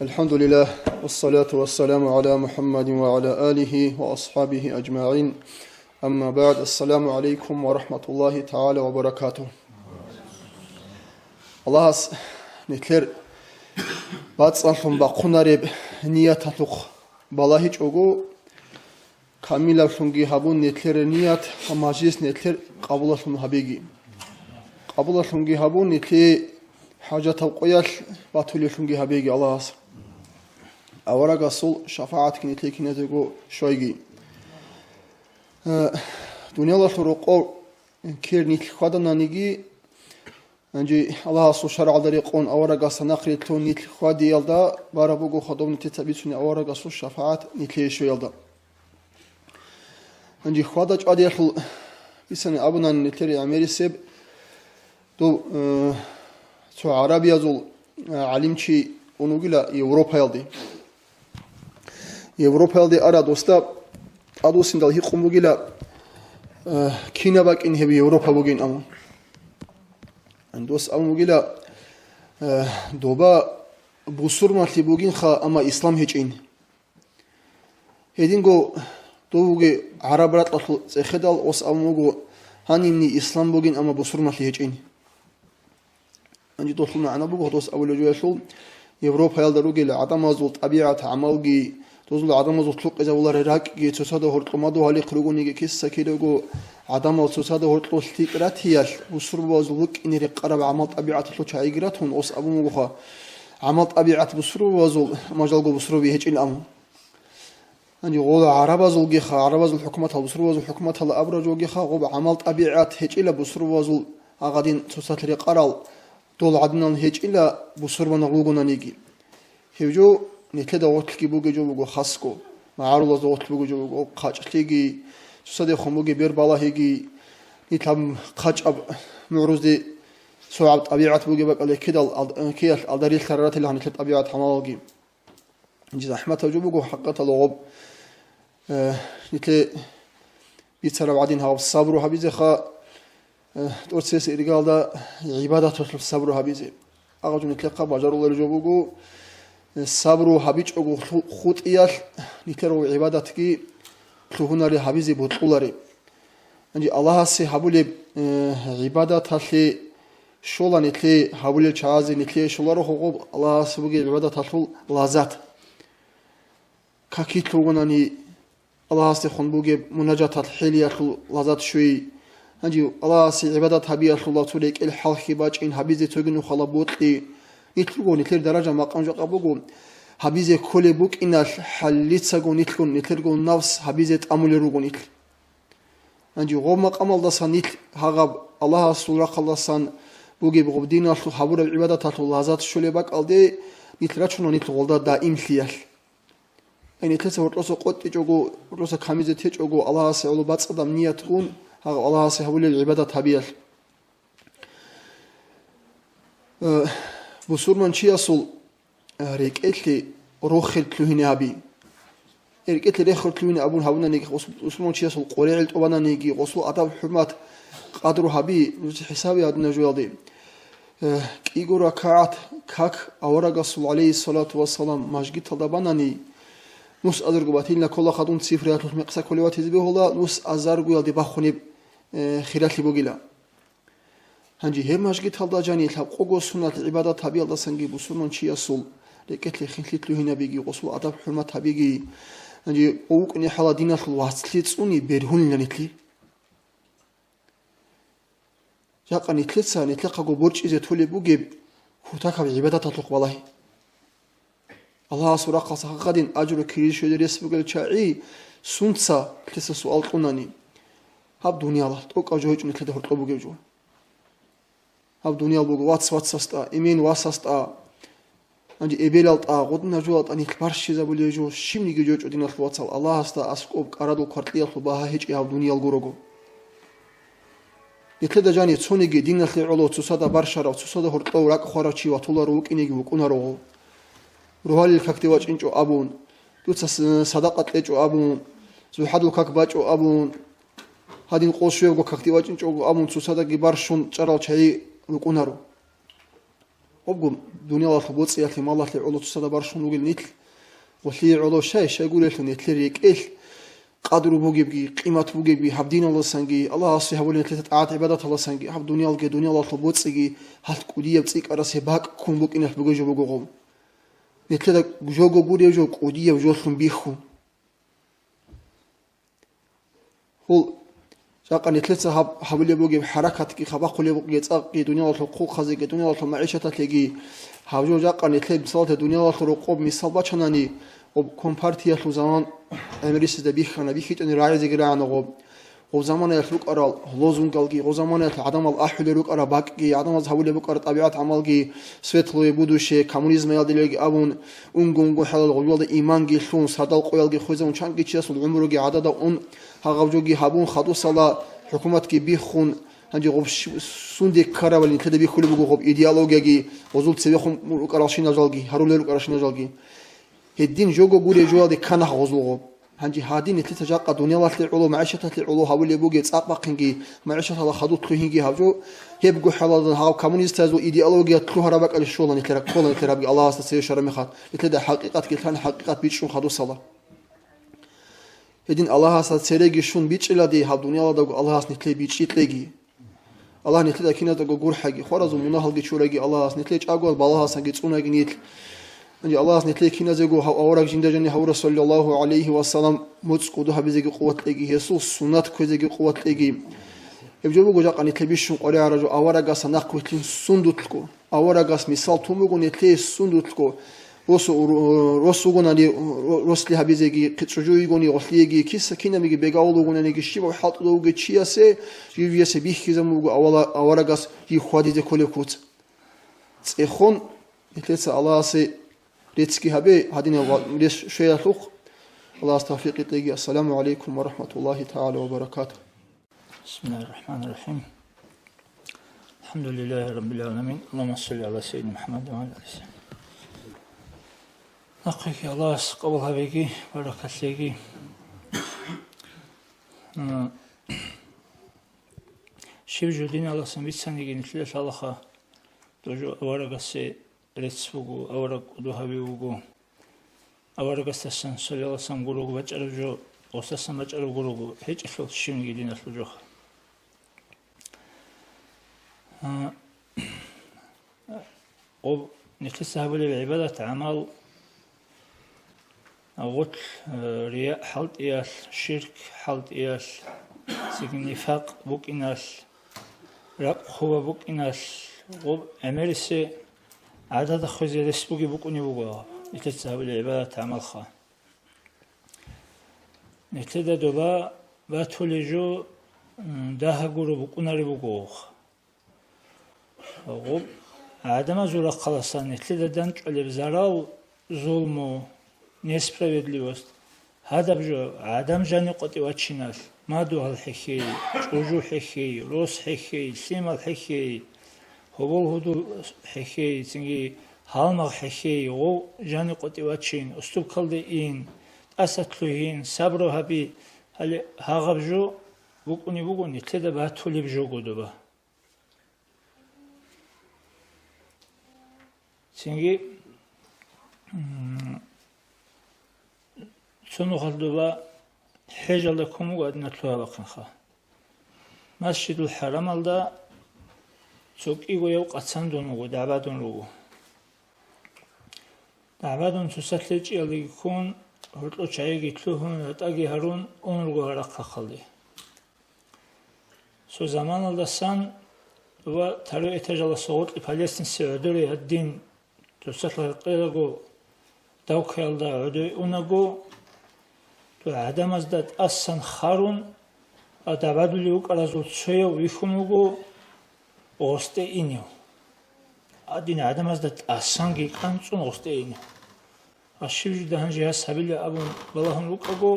الحمد لله والصلاة والسلام على محمد وعلى آله وأصحابه أجمعين أما بعد السلام عليكم ورحمة الله تعالى وبركاته الله نتلر باتسالهم باقونارب نيات تلوخ بالله جوجو كاميلا فنجي هابون نتلر نيات ومجلس نتلر قبولهم هبيجي قبولهم هابون نتلر حاجة توقيال باتولي فنجي هبيجي الله أوراق صل شفاعة كنت لكن تقول شويجي دنيا الله فرقو كير نيت خدنا نيجي أنجي الله صل شرع دريقون أوراق سنقري تون نيت خدي يلدا باربوجو خدوم نيت تبيتوني أوراق صل شفاعة نيت ليش يلدا أنجي خداج أدي خل بسنة أبونا نيتري عمري سب دو تو عربي زول علمشي ونقوله يوروبا يلدي يوروبا يلدي أراد وستا أدوسين دال هيقوم بقوله كينا باك إن هبي يوروبا بقين أمون عندوس أمون بقوله دوبا بوسور مالتي بقين خا أما إسلام هيجين هيدين جو دوبا عرب رات خدال وس أمون جو هاني مني إسلام بقين أما بوسور مالتي هيجين عندي توصلنا أنا بقول توصل أول جوي شو يوروبا يلدروجي لعدم أزول طبيعة عملجي توصل عدم أزول تلق إذا ولا رراك جي تصاد هرت ما دو هالي خروجوني جي كيس سكيرو جو عدم أزول تصاد هرت لو ستيكرات هياش وصر بازولك إني رقرب عمل طبيعة لو شايجرات هون أص أبو مجوخا عمل طبيعة بصر بازول مجال جو بصر بيهج الأمر عندي غول عرب أزول جي خا عرب أزول حكومتها بصر بازول حكومتها الأبرج وجي خا غو عمل طبيعة هج إلى بصر بازول أقدين تصاد رقرال دول عدنا هيج إلا بصربا نغلوغنا نيجي هيجو نتلدا وقتلكي بوجي جو بوجو خاسكو معارض زوت بوجي جو بوجو قاج تيجي تصدق خموجي بير بالا هيجي نتلم قاج أب معروض دي سوى طبيعة بوجي بق على كده كيال الدليل الثرات اللي هنتلت طبيعة حمالجي جزء أحمد جو بوجو حقته لغب نتل بيتسرب بعدين هاب الصبر وهبيزي خا تورسيس إرجال دا عبادة تطلب الصبر وهبيزي أغجون نتلقى بجار الله رجوبوجو الصبر وهبيج أو خود إيال نتلرو عبادتك تلوهنا لهبيزي بطولاري عندي الله سي هبولي عبادة تلي شولا نتلي هبولي شازي نتلي شولا رو خوب الله سبوجي عبادة تلو لازات كاكي تلوهنا ني الله سي خنبوجي مناجاة الحيلية لازات شوي عندي الله سي عبادة هبية الله توليك الحال باج إن هبيزي تجنو خلابوت لي نتلقون نتلر درجة ما قام جاقبوجون هبيزي كل بوك إن الحليت سجون نتلقون نفس هبيزي تأمل روجون نتل عندي غوم قام الله سان نتل هغب الله سورة الله سان بوجي بغبدين الله حبور العبادة الله ذات شلي باك ألدي نتلرشون نتل غلدا دائم خيال أي نتل سوت رأس قط تجوجو رأس خميزة تجوجو الله سألو بات صدام نيتون الله سيحول العبادة هبيل بصور من شيء أصل ريكت لي روخل تلوهني هبي ريكت لي روخل تلوهني أبون هبونا نيجي بصور من شيء أصل قريع التوبنا نيجي وصل أدب حرمات قدر هبي حسابي هذا نجوا دي كيجو ركعت كاك أورق صلى عليه الصلاة والسلام مشجت هذا بناني نص أزرقوا إلا كل خدون صفرات مقصا كل وقت يزبيه الله نص أزرقوا يلدي بخوني خيرات بوجلا هنجي هم مش جيت هذا جاني تلاب قوة سنة العبادة تبي الله سنجي بسنة شيء أصل لكت لي خنثيت له هنا بيجي قصوا أدب حرمة تبيجي هنجي أوك إني حلا دينا الواسطليت سوني بيرهون لنتلي جاك أني تلتسا نتلقى قبورج إذا تولي بوجي هتاك العبادة تطلق والله الله سورة قصة قدين أجر كريش شدير يسبق الشاعي سنتسا تلتسا سؤال قناني هاب دنيا الله توك أجوج نتلده هرطلبو جوجو هاب دنيا بوجو واتس استا إيمين واساستا عندي إبيلالت غدنا جوات أني كبرش زبولي جو شيمني جوج أدينا الواتس الله استا أسقوب أرادو كارتلي الخباها هيج هاب دنيا الجوروجو نتلده جاني تسونيجي دين العلو تسودا برشرا تسودا هرطلو راك خوراتشي وطولا روك إنيجي وكونا روغو روحالي الكاكتواج إنجو أبون دوتس صداقة لجو أبون زوحادو كاكباجو أبون هادين قوشيو كاكتواج إنجو أبون تسودا جبارشون ترال شيء وكونارو أبغى دنيا الله تبوت سياحة ما الله تعلو تسدا برشون وقول نيتل وثلي علو شيء يقول له نيتل ريك إيش قادر بوجي قيمة بوجي حب دين الله سنجي الله أصلي هقول نتلت عاد عبادة الله سنجي حب دنيا الله تبوت سجي هات كودية بتسيك أرسي باك كون بوك إنه بوجي بوجو نتلت جوجو بودي جو كودية وجو ثم بيخو هو شاقا نتلت حبلي بوجي حركتك خباق لي بوجي تساقي دنيا الله حقوق خزيق دنيا الله معيشة تلاقي حاجو جاقا نتلت بصلاة دنيا الله رقوب مثال بچناني وكمبارتيا في زمان أمريكا دبيخ أنا بيخيت أن راعي زجرا عنه وزمان يخلق أرى لازم قلقي وزمان يتعدم الأحول يروق أرى باقي عدم الزهول يبقى أرى طبيعة عملقي سويتلو يبودوش كمونيزم يالدلقي أبون أنقون حلال غيول إيمان جي شلون صدق قيالقي خوزون شانقي تشيس العمر جي عدد أن هغوجوجي هابون خدو صلاة حكومة كي بيخون هنجي غب سوندي كارا ولي كده بيخولي بقو غب إيديالوجي وزول تسبيخون روق أراشين نجالقي هرول روق أراشين نجالقي الدين جوجو قولي جوادي كان غزلوه هنجي هادين نتلت جاقة دنيا الله تعلو معيشة تعلو هاولي بوجي تساق قنجي معيشة الله خدو تلوهنجي هاجو هيبقوا حلال هاو كمونيست هذو إيديالوجيا تلوها ربك على الشغل نتلقى كل نتلقى الله استسير شرمخات نتلقى حقيقة كل حقيقة بيتشون خدو صلاة الدين الله استسيرجي شون بيتش لدي هاب دنيا الله دعو الله نتلقى بيتش يتلقي الله نتلقى كنا دعو جور حقي خرز ومنها هالجي شورجي الله نتلقى أقوال بالله سنجي تسونا جنيت أن الله نتلقى كنا زجوا أورق جندجني هو رسول الله عليه وسلم متسقودها بزج قوة لقي يسوع سنة كزج قوة لقي يبجوا بقولك أن نتلبيشون قرية رجو أورق سناق كتلين سندوتلكو أورق مثال تومو نتلقى سندوتلكو رسو غناني رسلي هبزجي كترجوي غني غسليجي كيس كنا ميجي بيجاولو غناني كشيب وحاط لوجي تشياسه يبيس بيخ كزمو أورق يخوادي ذكولي كوت تخون نتلقى الله سي ريتسكي هبي هادينا ليش شيء لوق الله استوفيق يطيق السلام عليكم ورحمة الله تعالى وبركاته بسم الله الرحمن الرحيم الحمد لله رب العالمين اللهم صل على سيدنا محمد وعلى آله وسلم نقيك الله قبل هبيكي بركة ليكي شيف جودين الله سميت سنيجي نتلش الله توجو ورقة ريتسفوغو أورق دوهابيوغو أورق استسان صلى الله سام غروغو بچارجو أستسان بچارو غروغو هيج أفلوت شيني دين أفلوجو أو نتسهب للعبادة عمل غتل رياء حلط إياس شرك حلط إياس نفاق بوك إناس رق خوا بوك إناس غب أمريسي عدد خوزي رسبوكي بوكوني بوغا نتسهب العبادة عمل خا نتدا دوبا باتولي جو داها قولو بوكوناري بوغوخ غب عدم زورا خلاصا نتدا دانج على بزاراو ظلمو نسبراwiedliwost هذا بجو عدم جاني قطي واتشيناس مادو هالحكي جوجو حكي روس حكي سيما الحكي هو هدو حكي تنجي هالمغ حكي و جاني قطي واتشين أستوب كالدي إين أساتلوهين صبرو هبي هالي هاغبجو بوكوني تدا باتولي بجو قدوبا تنجي იცონუ ხალდობა ჰეჯალდა ქომუგა ნათლუა ვახნხა მასჯიდულ ჰარამალდა ცოკიგო ეუ ყაცანდონუგო დაბადონუგო დაბადონ თუსათლეჭიალი ქონ როტო ჩაიგი თლუჰუნ ატაგი ჰარუნ ონურგო არახა ხალდი სო ზამანალდა სან ვა თარო ეთაჟალა სოღოტი პალესტინ სევადორი ადინ თუსათლა ყელაგო დავქელდა ოდე უნაგო თუ ადამაზდა ასან ხარუნ დაბადული უკარაზულ ცეო ვიხუნუგო ოსტე ინიო ადინა ადამაზდა ასანგი კანწუნ ოსტე ინიო აშივი დაანჯი ასაბილი აბუ ვალაჰუნ უკაგო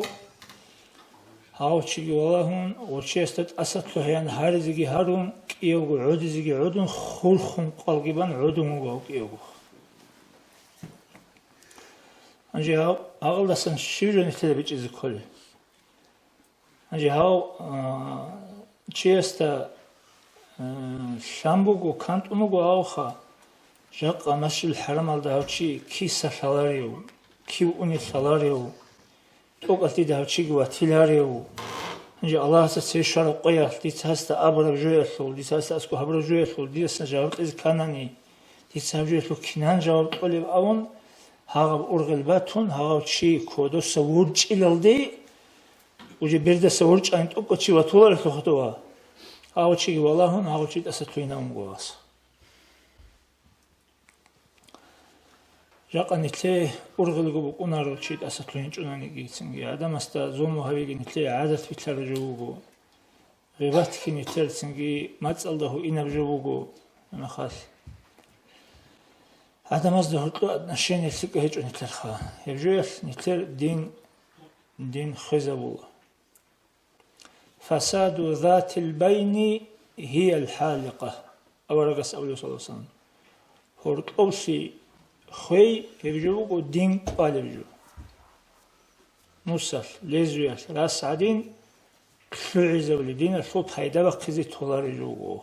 ჰაუჩიგი ვალაჰუნ ოჩესტ ასათლოჰიან ჰარიზიგი ჰარუნ კიოგო ოდიზიგი ოდუნ ხურხუნ ყალგიბან ოდუნუგო კიოგო ანჯი აღალდასან შივრენი თელებიჭიზი ქოლი ანჯი ჩიესტა შამბუგო კანტუნუგო აუხა ჟაყა მასილ ჰარამალდა ავჩი ქისა სალარიო ქიუნი სალარიო ტოკასტი დავჩი გვათილარიო ანჯი ალაჰსა სეშარა ყია დიცასტა აბრა ჟუესულ დიცასტა ასკო აბრა ჟუესულ დიცასტა ჟავტიზ კანანი დიცავჟუესულ კინან ჟავტყოლი ავონ ჰაღა ურღელბათუნ ჰაღა ჩი ქოდოსა ურჭილალდი უჯი ბერდასა ურჭანი ტოკოჩი ვათულარ ხოხტოა აუჩი ვალაჰუნ აუჩი დასა თუინა უმგوس ჟაყანითლე ურღელგო კუნაროჩი დასა თუინ ჭუნანი გიცინგი ადამასტა ზომო ჰავიგინითლე ადათ ვითლარო ჟუგო ღებათქინი თერცინგი მაწალდა ჰუ ინაბჟუგო ნახას ადამაზდა ჰუტლო ნაშენესი კეჭუნითლე ხა ევჟუეს ნითლე დინ ხეზაბულა فساد ذات البين هي الحالقة أورغس أولي صلى الله عليه وسلم هورقوسي خوي يبجوكو دين قالبجو نصف لزوياس راس عدين كلعزة ولدين الصوت هيدا بقزي تولاري جوكو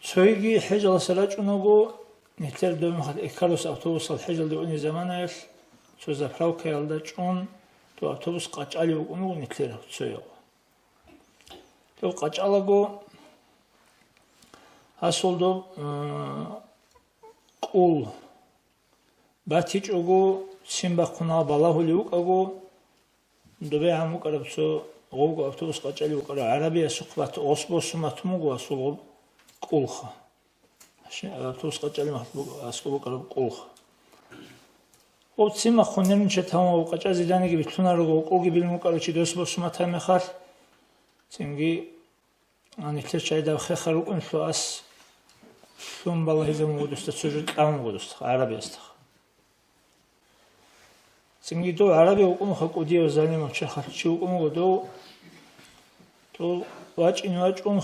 سويجي حجل سلاجونوغو نتر دوم خد إكالوس أوتوبوس الحجل دوني زمانيس سوزا فراوكا يلدا جون تو автобус قاچالي უკუნუ ნიკლერა ცოიო то قاچалаго ასოლდო ყულ ბათიჭოგო სიმბახუნა ბალაჰული უკაგო დობე ამუკარებცო ოგო автобус قاچალი უკარა არაბია სუხბათ ოსბოსუმათ მუგო ასოლ ყულხა შე автобус قاچალი მახბო ასკო უკარა ყულხა ოფციმა ხონერინ ჩეთამა უკაჭა ზიდანიგი ბითუნაროგო უკულგი ბილმუ კაროჩი დოსბოსუმა თამე ხარ ცინგი ანიკლე ჩაიდა ხეხარ უკუნ შოას შუმბალა ჰიზემ უდუსტა ცუჟი ტამუდუსტა არაბიასტა ცინგი დო არაბი უკუნ ხაკუდიო ზალიმო ჩახარ ჩი უკუნ გოდო то ვაჭინ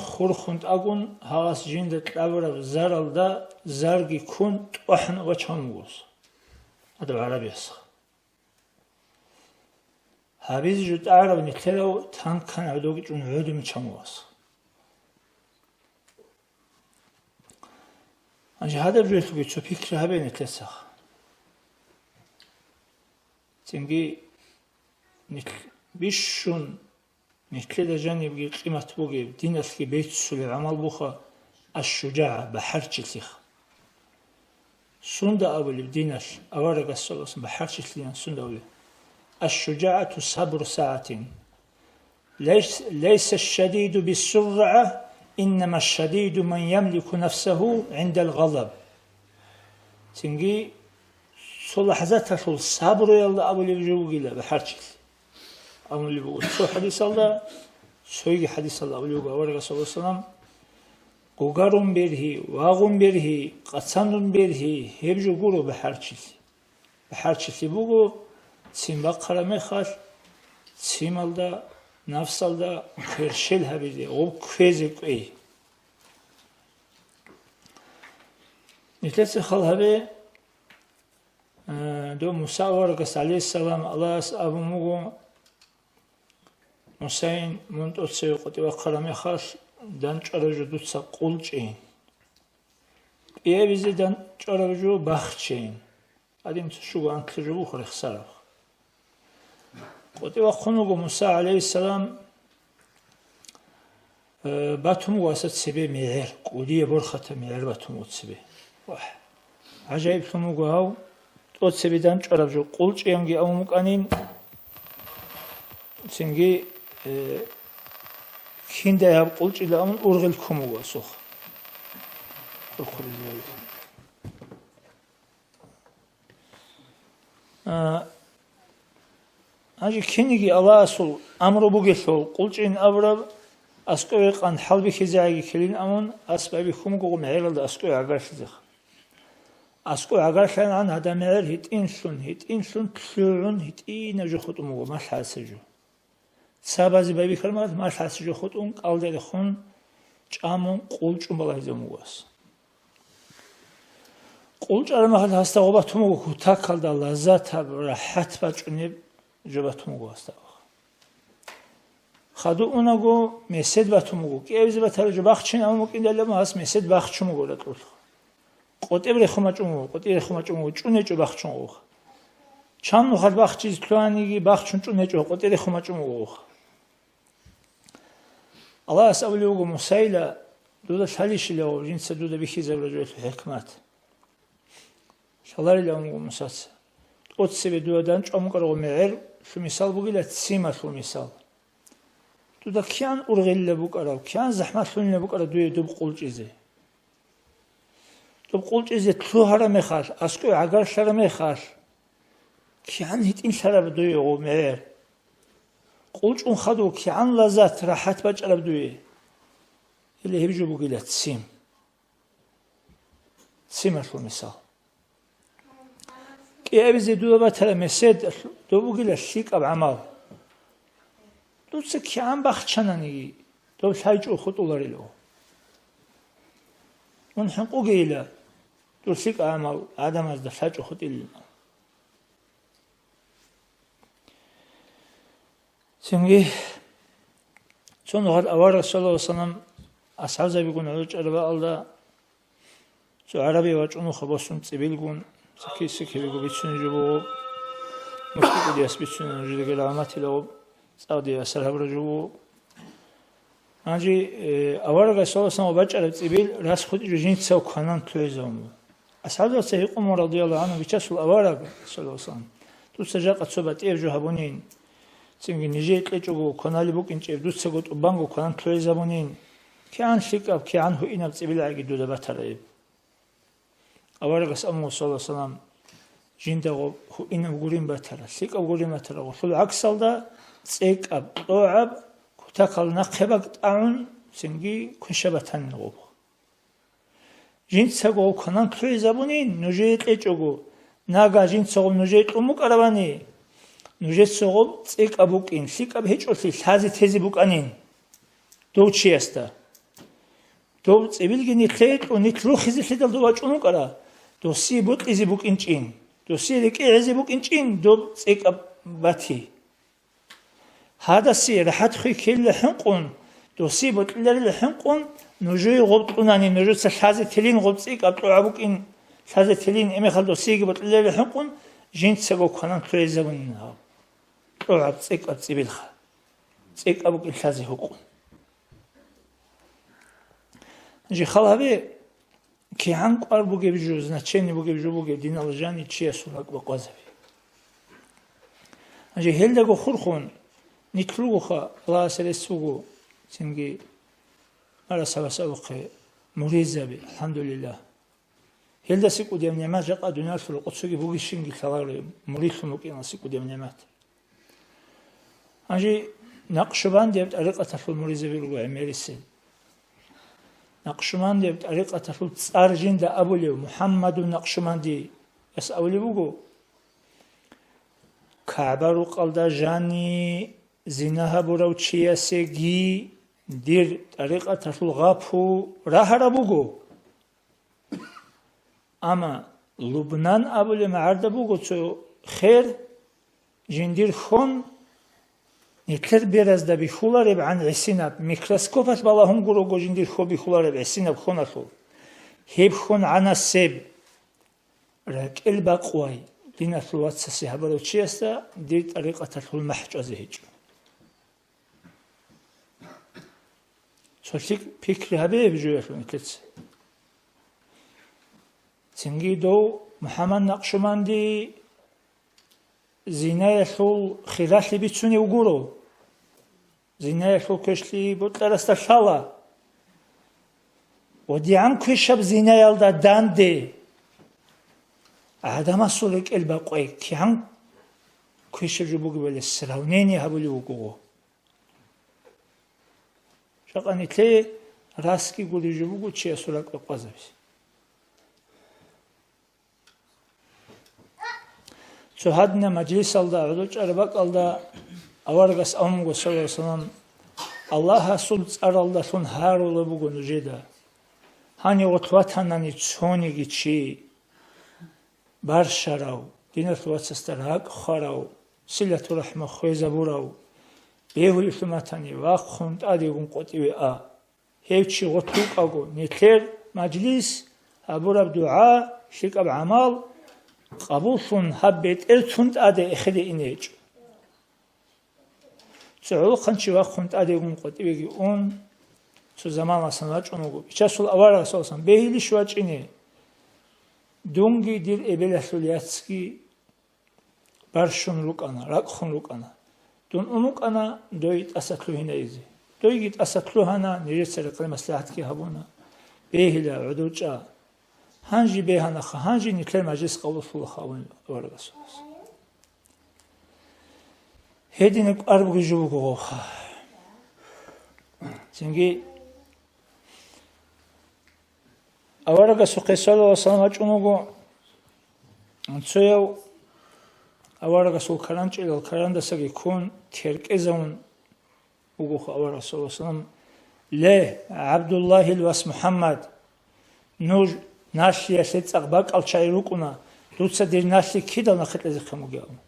ხურხუნ ტაგუნ ჰაღას ჯინდა ტაბრა ზარალდა ზარგი ქუნ ტვაჰნ ვაჩამუგოს هذا العربي يسخ هابيز جوت عرب نتلو تان كان عدوك جون عودو متشمواس أنجي هذا بجوتو بيتشو فكر هابي نتلسخ تنجي بيشون نتلد جاني بجي قيمة بوغي دينسكي بيت سولي عمل بوخا الشجاعة بحرش الثيخ سند أولي بدينش أورق الصلاة بحرش لين سند أولي الشجاعة صبر ساعة ليس الشديد بالسرعة إنما الشديد من يملك نفسه عند الغضب تنجي صلح ذاته الصبر يلا أولي بجوجيلا بحرش أولي بقول سو حديث الله سوي حديث الله أولي أورق الصلاة والسلام قوغارون برهي واغون برهي قصانون برهي هبجو غورو بحرچي بوغو سيمبا قرامي خاش سيمالدا نفسالدا كرشل هبيدي او كويزي قوي نتلسي خال هبي دو موسى ورقس عليه السلام الله أبو موغو موسين منتو تسيو قطي وقرامي خاش دانچارجو دوتسا قولچين بيبيزي دانچارجو باخچين Adim tsugu ankleju khore khsara. Qote wa khonugo Musa alayhi salam batum wasat sebe meher qudiye bor khata meher batum utsebe. Wah. Ajayib tumugo hav tot sebedan ჭარაბჯო ყულჭიანგი ამუკანინ ცინგი ხინდა ამ ყულჭილა ამ ურღელ ქომუგა სოხ. აჯი ხინიგი ალასულ ამრობუგესო ყულჭინ აბრა ასკოე ყან ჰალბი ხიზაიგი ხილინ ამონ ასბები ხუმუგო მეერალ და ასკოე აგარშიძახ. Asco agarşan an adamlar hit insun tşurun hit ina joxutun mu maşasıcı. Sabazı bebi kırmaz maşasıcı joxutun qalderi xun çamun qulçum balayzumuğas. Qulçarma hasta obatumu hutakalda lazat rahat baçunib jobatumuğu hasta. Xadu unago mesed batumuğu ki evzi batarıcı baxçın amuk indellema has mesed baxçumuğu ratul. Qotebre xomaçumu çuneço baxçunu. Çamnu xal baxçiz tluanigi baxçun çuneço qotere xomaçumu. Allah asavlugo Musayla duda şalişile o jinse duda bixizavrajo hikmat. Şalarila ungo Musas. Ot sebe duadan çomqargo me'er şu misal bugila tsima şu misal. Duda kian urgelle bu qarav kian zahmatlunle bu qara duye dub qulçizi. Dub qulçizi tluhara mexar asko agarshara mexar. Kian hitin şarab duye o me'er. Qulçun xadu kian lazat rahat baçarab duye. Ile hebju bugila tsim. Tsima şu misal. Evzi duabatara mesed dobugila shikab amal. Dutse kian baxçanani dob saycu xutularilo. Un huquqila dusik amal adamaz da saycu xutil. Şimdi sonra avar sallallahu aleyhi ve sellem ashaza bigun alçarba alda şu arabi ve çunu xabasun tsibilgun Sikhi bigo bitsunucu bu müşkil diyas bitsunucu de rahmet ile o Saudi ashabrucu bu Anji avaraga sallallahu aleyhi ve sellem tsibil ras khudi jinsa kanan tözom ashabu sahiqum radiyallahu anhu bichasul avaraga sallallahu aleyhi ve sellem tu saja qatsobat evju habunin singi nijetle çogu kanali bu kinçev dutsagot bango kanan tözabunin kan shikab kan hu inab tsibil agi duda batarayib Avaragas amu sallallahu aleyhi ve sellem jindago inam gurin batara sikab gurin batara sul aksalda tsekab doab kutakal naqebak taun singi kunshabatan nob jintsago kanan trizabuni nujet echogo naga jintsago nujet umuk arabani nujet sogo tsekabukin sikab hechosi sazi tezi bukanin dochiesta do tsibilgini khet u nitlu khizi khidal do wachunuk ara Dosi but izi buk inçin. Dosi reki izi buk inçin. Do tsekab bati. Hadasi rahat khi kelle hunqun. Dosi but ileri hunqun. Nujuy gobtunani nujuy sahazi telin gob tsekab tuabuk in. Sahazi telin eme khal dosi but ileri hunqun. Jint sego kanan tuezabun ha. Tuab tsekab tsibilha. Tsekabuk in sahazi hunqun. Ji khalabe Ki hanqar bu gebju značenje bu gebju bu dinalžani čije su lak baqazavi. Anje helda go khurkhun nitluha Allah seresugo singi ara savasavqe murizabi alhamdulillah. Helda siku dem nemat jaqa dunya sul qutsugi bu gishingi salari murithmu qina siku dem nemat. Anje naqshband debt ariqata sul murizabi go emerisi. Naqshbandi ariqata sul tsarjinda abuli Muhammad Naqshbandi asawli bugo Ka'baru qalda jani zinaha burawchiyasegi dir ariqata sul ghafu rahara bugo ama Lubnan abuli ma'arda bugo so khair jindir khon Nikler biraz da bixulareb an esinab mikroskopat balahum guru gojindir xobi xulareb esinab xonasol heb xon anaseb rakel baqway دينة الواتساسي هبرو تشيستا دي طريقة المحج أزهج سوشيك فكري هبه بجوية المكتس تنجي دو محمد نقشمان دي زيناية الثول خلال بيتسوني وقورو زيناية الثول كشلي بطلست الشالة ودي عن كشب زيناية الدا دان دي عدم السولك الباقوي كي عن كشب جبوك بالسراونيني هبولي وقورو شاقاني تلي راسكي قولي جبوكو چي سولك بقوازبس سهادنا مجلس الله عدوش أربك الله أورغس أمغو صلى الله عليه وسلم الله سلط أر الله ثن هارو لبغو نجيدا هاني وطواتناني تسوني جيشي برشراو دينة واتسترهاق خراو سلة رحمة خويزة براو بيهو يفلماتاني واقخوند آديقون قطيوي هيوشي غطوك أغو نتلير مجلس أبوراب دعاء شيك أب عمال قبولون هبت التوند أده إخلي إنيج تعلق خنشي واقخوند آديقون قطيوي اون سو زمان سنواج اونوغو بيشاسول أوارا سولسان بيهيلي شواج إني دونگي دير إبلاسولياتسكي برشون لوك أنا راقخون لوك أنا دون أونوك أنا دويت أساتلو هنا إيزي دويت أساتلو هنا نريد سرقل مسلحتكي هبونا بيهيلا عدوجا هانجي بيهانا هانجي نتلر مجلس قول الله خاون أوارا سولس هيدينك أربو جوغو غوخا زنگي أوارا سوقي صلى الله عليه وسلم أجونوغو أنتسويو أوارا سوق كرانج إلى الكران دساقي كون تيرك إزاون وغوخ أوارا صلى الله عليه وسلم لا عبد الله الواس محمد نور ناشي يسيت أغباك الشايروكونا دوتسا دير ناشي كيدا نخط لزيخ مجاونا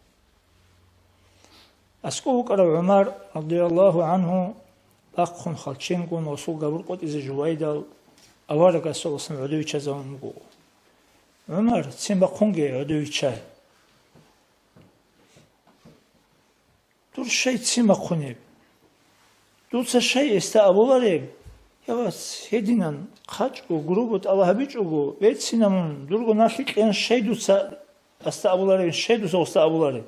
أسكوك أرى عمر رضي الله عنه باقخون خالشينكون وصول قبر قد إذا جوايدال أوارا صلى الله عليه وسلم عدوي تشازون مقو عمر تسين باقخونجي عدوي تشاي دور شيء تسين باقخونيب دوتسا شيء استأبولاريب يواس هيدينان خاچو گروبوت الله بيچوغو بيت سينامون دورغو ناشيك ين شيء دوتسا استأبولاريب شيء دوتسا استأبولاريب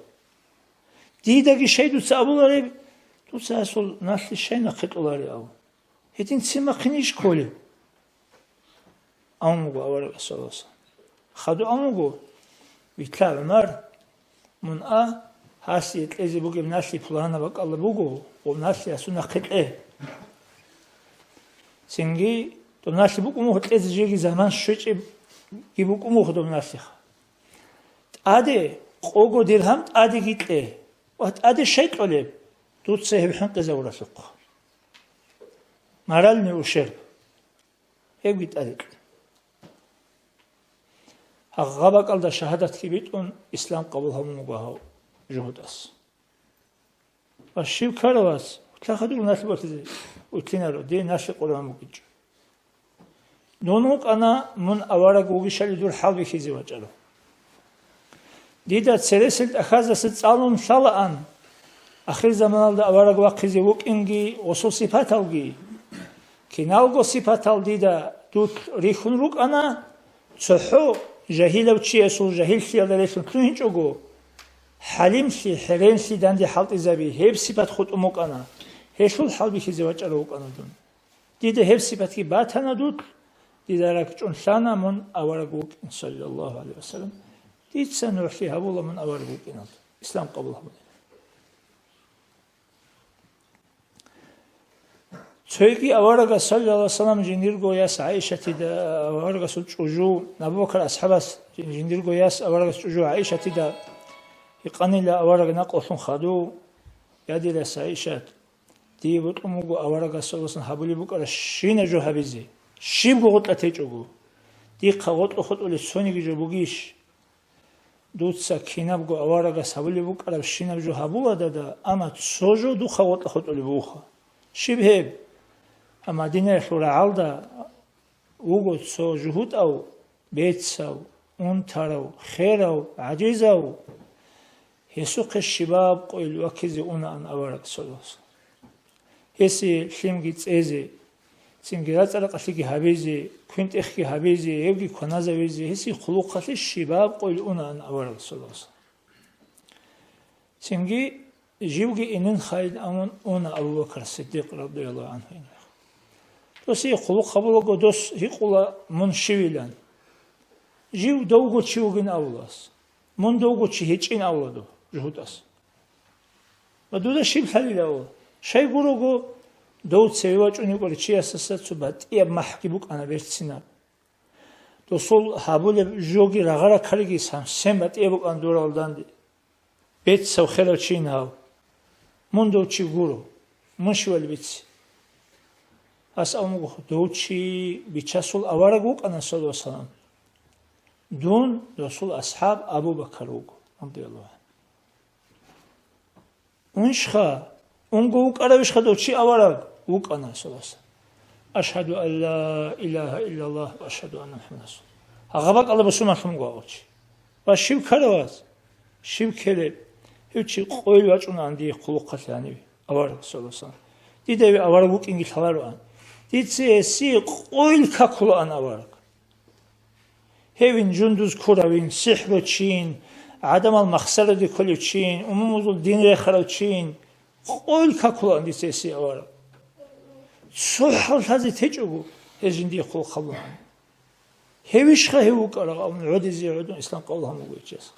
ديداگي شيء دوتسا أبولاريب دوتسا أسول ناشي شيء نخيطولاري أو هيدين تسين باقخينيش كولي أمغو أوارا صلى الله عليه وسلم خدو أمغو بيتلا عمر من هاسي يتلزي بوغي بناشي فلانا بك الله بوغو وبناشي أسونا خطئه سنجي تو ناشي بوغو موخ تلزي جيغي زمان شوچي بوغو موخ دو بناشي آده قوغو ديرهم آده گيتله وات آده شيط عليب دوت سيهب حنق زورا سوق مرال مي وشرب هيب گيت آده غابك على شهادة كبيرون إسلام قبولها من مجاهو جهودس والشيء كارواس تلاقوا الناس بتزي وتلينارو دي ناس قرآن مكج نونوك أنا من أوارا جوجش اللي دور حال بخيزي وجرو ديدا سلسلة أخذ ستالون شلأن آخر زمان ده أوارا جوكيزي وك إنجي وصل صفاتالجي كنالجو صفاتال ديدا دوت ريخون روك أنا صحو جاهل وشي أصول جاهل شيء على ليش نتلوين جوجو حليم شيء حرين شيء دندي حلت إزابي هيب سبات خد أمك أنا هيشول حال بيخي زواج أروك أنا دون ديده هيب سبات كي بات أنا دوت ديده راكجون شانا من أورجوك إن صلى الله عليه وسلم ديد سنروح فيها والله من أورجوك إن إسلام قبولها منه تويكي أورغا صلى الله عليه وسلم جنديرغو ياس عائشة تدا أورغا سلجوجو نبو بكر أصحابس جنديرغو ياس أورغا سلجوجو عائشة تدا يقاني لا أورغا نقلون خدو يادي لاس عائشة دي بطموغو أورغا صلى الله عليه وسلم حبولي بكر شين جو حبيزي شيبغو غطلة تيجوغو دي قغطلو خطو لسوني جو بوغيش دوت ساكينابغو أورغا حبولي بكر شين جو حبولا دادا أما تسوجو دو قغطلو خطو لبوخا شبهب أما دينه خورا عالدا وقت سو جهود أو بيت سو унтарав, херав, аҷизав, ҳесухе шибаб қоил вакизи унаан аварак солос. Ҳеси шлимги цезе, цинги рацарақалиги ҳабизи, квинтехги ҳабизи, евги кваназавизи, ҳеси хулуқали шибаб қоил унаан аварак солос. Цинги живги инин хайл амун уна Абу Бакр Сиддиқ радиаллаху анху. Доси хулуқ хабулого дос ҳиқула мун шивилан. Жив довго чиугин авлас. Мун довго чи ҳечин авладу жуҳудас. Ва дуда шив халилаво. Шай гурого дов цевивачуни гори чи асаса цуба тияб маҳки букана берцина. Досол ҳабуле жоги рағара кариги сам сем ба тияб букан дуралданди. Бет сав хела чи нав. Мун дов чи гуро. Мун шивали битси. Ас амуго дов чи бичасул авара гукана саллаллаху алайхи ва саллям. دون رسول أصحاب أبو بكر رضي الله عنه. ونشخا ونقول أرويش خدو شيء أورق وقنا سلاس. أشهد أن لا إله إلا الله وأشهد أن محمد رسول. أغبق الله بسم الله مقاوش. وشيب كرواز شيب كلب هيك قوي وجهنا عندي خلقة يعني أورق سلاس. دي ده أورق وق إنجيل حلاران. دي سي قوي كقول أنا أورق. هevin cunduz kuravin, sihro çin, adamal maksarı di kolu çin, umumuzul din rekhara çin, oil kakulan di sesi var. Suhal hazi tecugu, hezin di kul khallan. Hevişha hevu karağa, udi ziyudun, İslam kavlahamı geçeceğiz.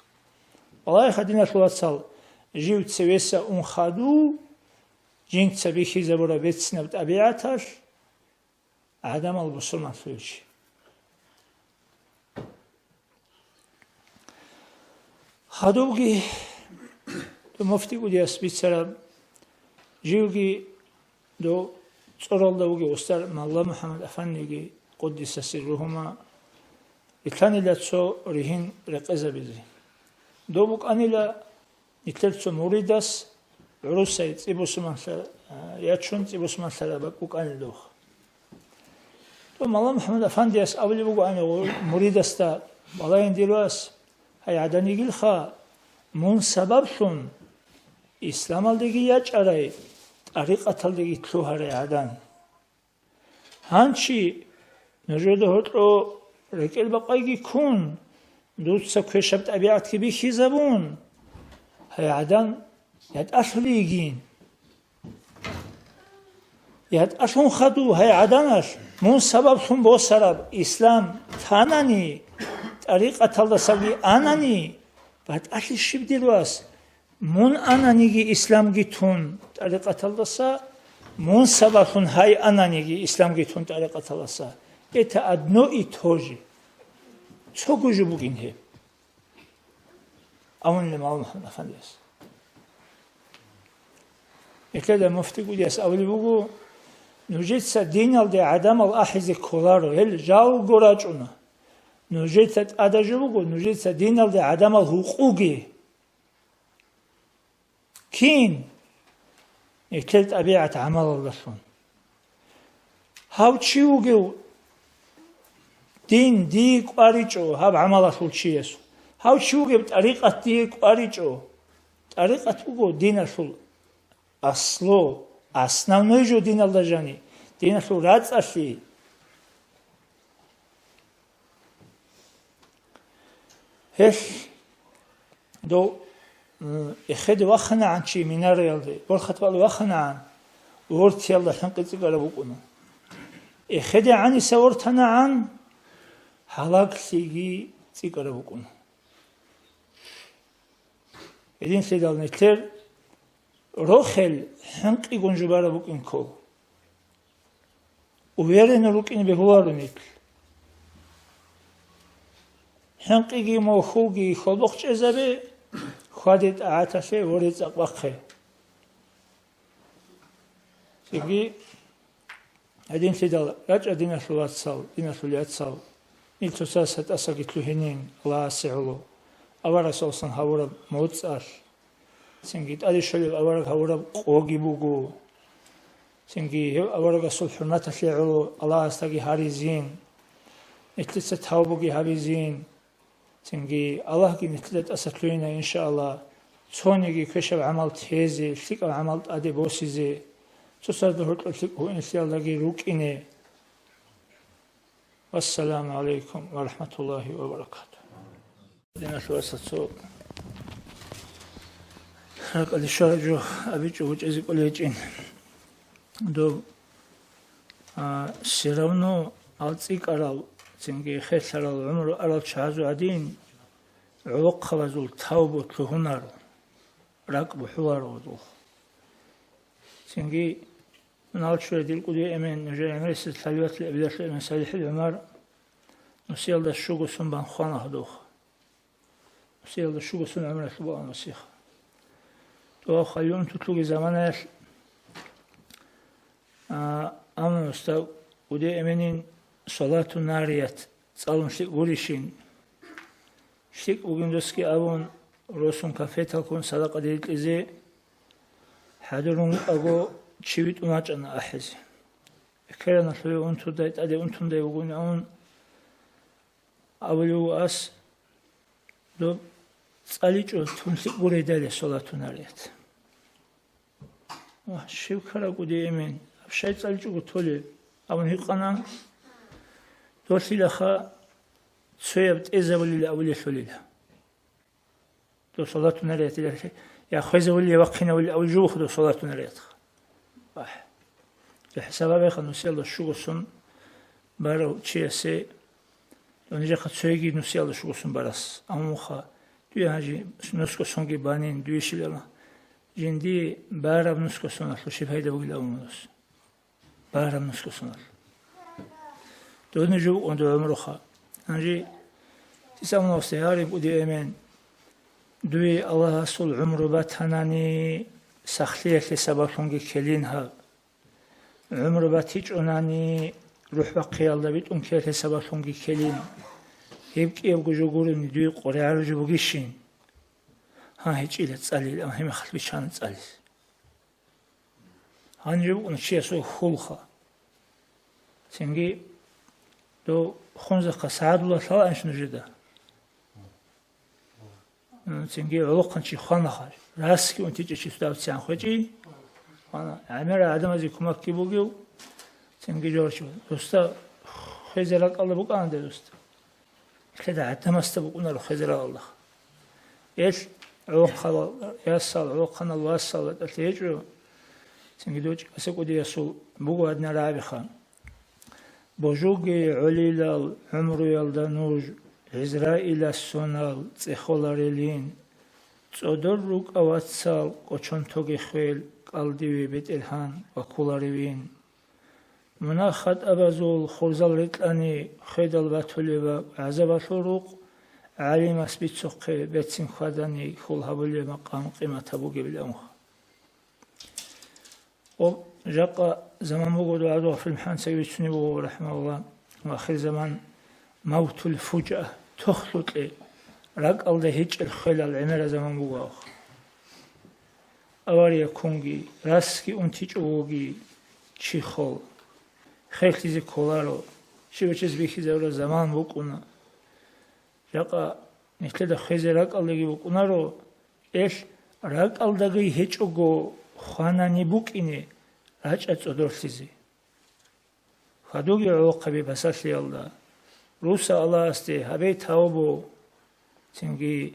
Vallahi hadina şulatsal, jiv tsevesa khadu, cin tsebihi zabura betsine tabiatash, adamal busulman suyuci. خادوگی دو مفتی بودی است بیشتر جیوگی دو چرال دوگی استر مالله محمد افندیگی قدیس سرهما ایتانی لاتسو ریهن رقزه بیزی دو بک آنیلا ایتلتسو موریداس عروسایت ایبوسمان سر یا چون ایبوسمان سر بک آنیل دوخ دو مالله محمد افندی است اولی بگو آنی موریداس تا بالای دیرواس هی عدنیگیل خا من سبب شون اسلام aldegi yaçaray tariqat aldegi tluhare adan hanchi nujode hotro rekel baqaygi kun dutsa kweşab tabiat ki bi khizabun hay adan yad ashligin yad ashun khadu hay adanash mun sabab shun bo sarab islam tanani tariqat aldasagi anani بعد اصل شیب دیلواس من آنانیگی اسلام گیتون طریقت اللسا من سببون های آنانیگی اسلام گیتون طریقت اللسا ات ادنو ایتوجی چو گوجو بگین هی اون لما محمد افندی است اکده مفتی گودی است اولی بگو نوجید سا دین الده عدم الاحیز کولارو هل جاو گوراجونا نوجد اداجوگو نوجد دینال ده عدم الحقوقی کین اکل طبیعت عمل اللهشون هاو چیوگو دین دیگ آریچو هاو عملشون چیست هاو چیوگو طریقت دیگ آریچو طریقت بگو دینشون اصلو основнойжо دینال ده جانی دینشون رد اشی هش دو اخد وخنا عن شيء من الرياضي ورخت بالو وخنا عن ورت يلا حنقتي قلبوكنا اخد عن سورتنا عن حلاق سيجي تيقلبوكنا edin sedal netler rokhel حنقي گنجبارا بوكن كو ويرن روكين بهوارنيك حنقيجي موخوجي خلوخش إزبي خادت عاتشة ورد أقوخه تيجي هدين سيدال رجع دينا شلات صال دينا شلات صال نيلتوساسة أساقت لهنين الله سعلو أورا صلصان هورا موتساش سنجيت أدي شلو أورا هورا قوغي بوغو سنجي أورا صلحنا تشعلو الله استاقي هاريزين نتلسة هاوبوغي هاريزين تنجي الله كي نتلت أسطلونا إن شاء الله تصوني كشف عمل تهزي فلك عمل أدي بوسيزي تصدق هرتلك هو إن شاء الله روك إني. والسلام عليكم ورحمة الله وبركاته. دينا ثلاثة صوت هاك اللي شارجو أبيجو وجزي قليجين دو سيرونو ألتيك أرال تنجي خيس أرال عمرو أرال شعزو عدين عوق خوازو التوبو تلهنارو راكبو حوارو دو تنجي من أول شوية ديل قدي أمين نجي عمري ستلاليوات لأبدات لأمين صالح العمر نسيال دا الشوغو سنبان خوانا هدوخ نسيال دا الشوغو سن عمري تبقى نسيخ تو خليون تطلق زمانات أمن أستاذ قدي أمينين صلاة ناريات صالون شتك غوريشين شتك وغندوسكي أبون روسون كافيتا كون صدقة ديت إزي حادرون أغو تشيبت أماجنا أحزي كيرانا شوي أنتو دايت أدي أنتو داي وغوني أون أولو أس دو صاليجو تنسك غوري دالي صلاة ناريات شيو كرا قدي أمين شاید صاليجو تولي أون هيقانا دوسي لخا سويبت إزاولي لأولي شوليلا دو صلاة ناريات يا خويزة ولي وقنا ولي أو جوخ دو صلاة ناريات الحسابة بيخا نسيال دو شوغسون بارو تشيسي ونجا خد سويجي نسيال دو شوغسون باراس أموخا دوی هاجي نسكو سونجي بانين دوی شبيلا جندي بارا بنسكو سونال وشي هيدا بقول أمونس بارا بنسكو سونال دو نجو وندو عمرخا هاجي تسامنا وستياري بودي أمين دوی الله سول عمر باتهناني سخلية لسباكونجي كلينها عمر باتيج أناني روح بقي الله بيت أنكير لسباكونجي كلين يبقى جوجورني دوی قرية عرجو بقيشين ها هيج إلى تسألي أما هم خلبي شان تسألي هنجيب ونشي سوي خلخا سنجي دو خنزق سعد الله لا أنش نجده سنجي علاقة شيء خانخار راسك وانتي شيء سداو تسان خوجي أنا عمر عدم أزي كمك كيبوجيو سنجي جورشوا دوستا خيزرك الله بقى عنده دوستا كذا عدم استبقونا له خيزر الله إيش علاقة يصل علاقة الله يصل تيجوا سنجي دوج أسقودي يسول بقوا عدنا رابخان بوجوجي عليل عمرو يلدنوج إسرائيل السونال تخولارلين تودرق أواتسال قشنتوجي خيل قلدي بيتلهان وكولاريين مناخد أبازول خرزال رتلاني خيدال باتولي وعزب الشروق علي مسبيت سقي بيتسين خداني خول هبولي مقام قيمة بوجي بالأمخ وجاء زمان بوجود عدو في المحن سيد سنبو رحمه الله وآخر زمان موت الفجأة تخلط لي رق الله هيج الخلال عمر زمان بوجود أوريا كونجي راسكي أنتيج أوجي شيخول خيلتي زي كولارو شو بتشز بيخي زورا زمان بوكونا جاء نتلدا خيزي رق الله جي بوكونا رو إيش رق الله جي هيج أوجو خاناني بوكيني راج أتصدرسيزي خدوجي عقبي بسالي الله روسا الله استي هبي تاوبو تنجي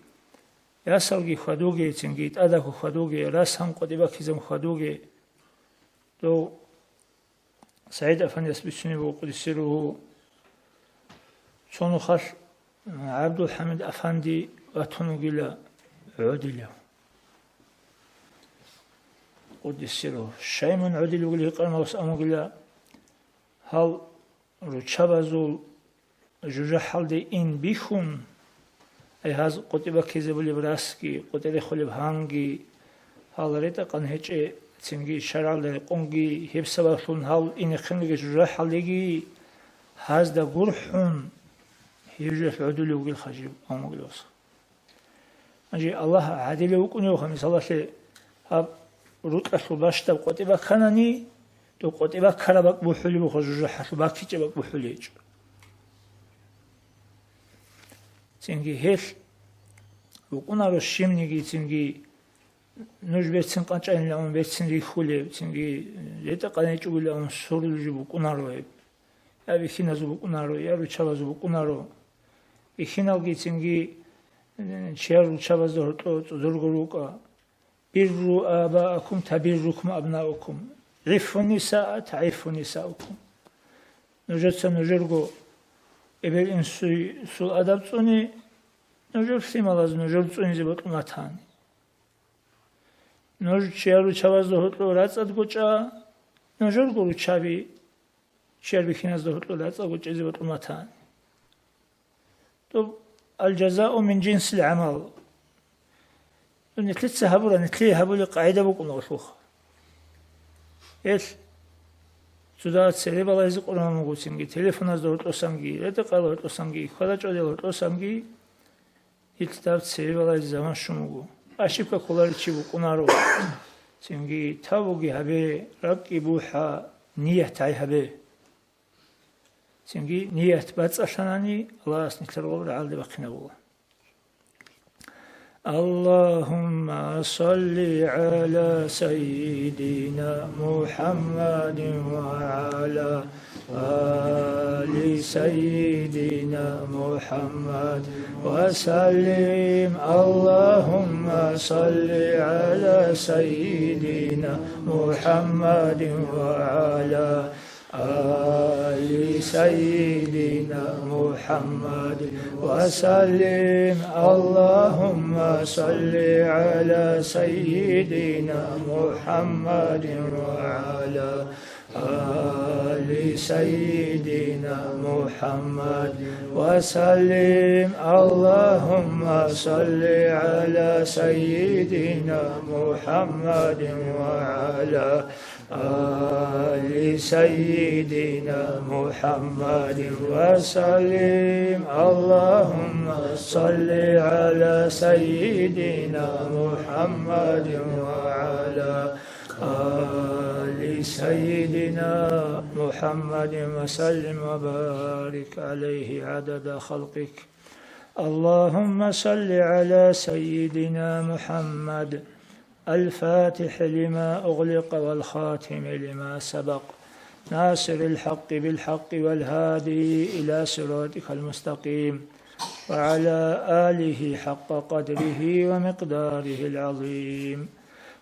ياسالجي خدوجي تنجي تأداكو خدوجي راس هم قديبا كيزم خدوجي دو سعيد أفندي أسبسوني وقدسيره صنو خش عبد الحميد أفندي واتونوجي لا عوديلا قدسيره شيمن عوديل يقولي قرن وسأموجي لا هل روشابازول جوجا حالدي إن بيخون أي هذا قطبة كذبولي براسكي قطبة خلي بهانجي هل ريتا قن هيج تنجي شرال قنجي هبسباشون هل إن خنجي جوجا حالدي هذا جرحون يجوز عدل وقل خجيب أو مقلوس أجي الله عادل وكوني وخمس الله شيء هب روت أشوباشتا قطبة خناني تو قطبة كربك بحولي بخجوجا حسبك فيك بحوليج цинги хел укунаро шимниги цинги нуж бетсин канчайла он бетсин рихуле цинги лета канечугула он сорулжу укунаро яви хиназу укунаро яру чавазу укунаро ихиналги цинги чиару чавазу зургурука бирру абаакум табиррукум абнаукум рифу ниса таифу нисаукум нужется нужерго эбел инсуй сул адапцуни нужер сималаз нужер цуни зебатунатани нуж чиару чавазу хотло рацад гуча нужер гуру чави чиар бихиназ хотло рацад гуча зебатунатани то الجزاء من جنس العمل نتلت هبولا نتلي هبولا قاعدة بكم نوشوخ إيش سودات سريب الله يزق قرآن مقولسينجي تلفون أزدورت أسامجي رد قالورت أسامجي خدا جودورت أسامجي يتلت سريب الله زمان شموجو أشيبك كولار تشيبو كنارو سينجي تابوجي هبه رقي بوحة نية تاي هبه سينجي نية بس عشانني الله أسنكتر غبر عالدي بقينا والله اللهم صل على سيدنا محمد وعلى آل سيدنا محمد وسلم اللهم صل على سيدنا محمد وعلى آل سيدنا محمد وسلم اللهم صل على سيدنا محمد وعلى آل سيدنا محمد وسلم اللهم صل على سيدنا محمد وعلى آل سيدنا محمد وسلم اللهم صل على سيدنا محمد وعلى آل سيدنا محمد وسلم وبارك عليه عدد خلقك اللهم صل على سيدنا محمد الفاتح لما أغلق والخاتم لما سبق ناصر الحق بالحق والهادي إلى صراطك المستقيم وعلى آله حق قدره ومقداره العظيم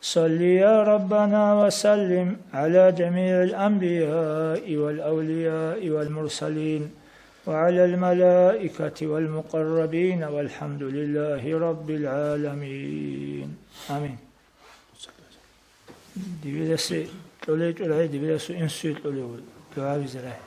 صل يا ربنا وسلم على جميع الأنبياء والأولياء والمرسلين وعلى الملائكة والمقربين والحمد لله رب العالمين آمين دبيلسي توليت ولا دبيلسو إنسيت ولا دعاء زرع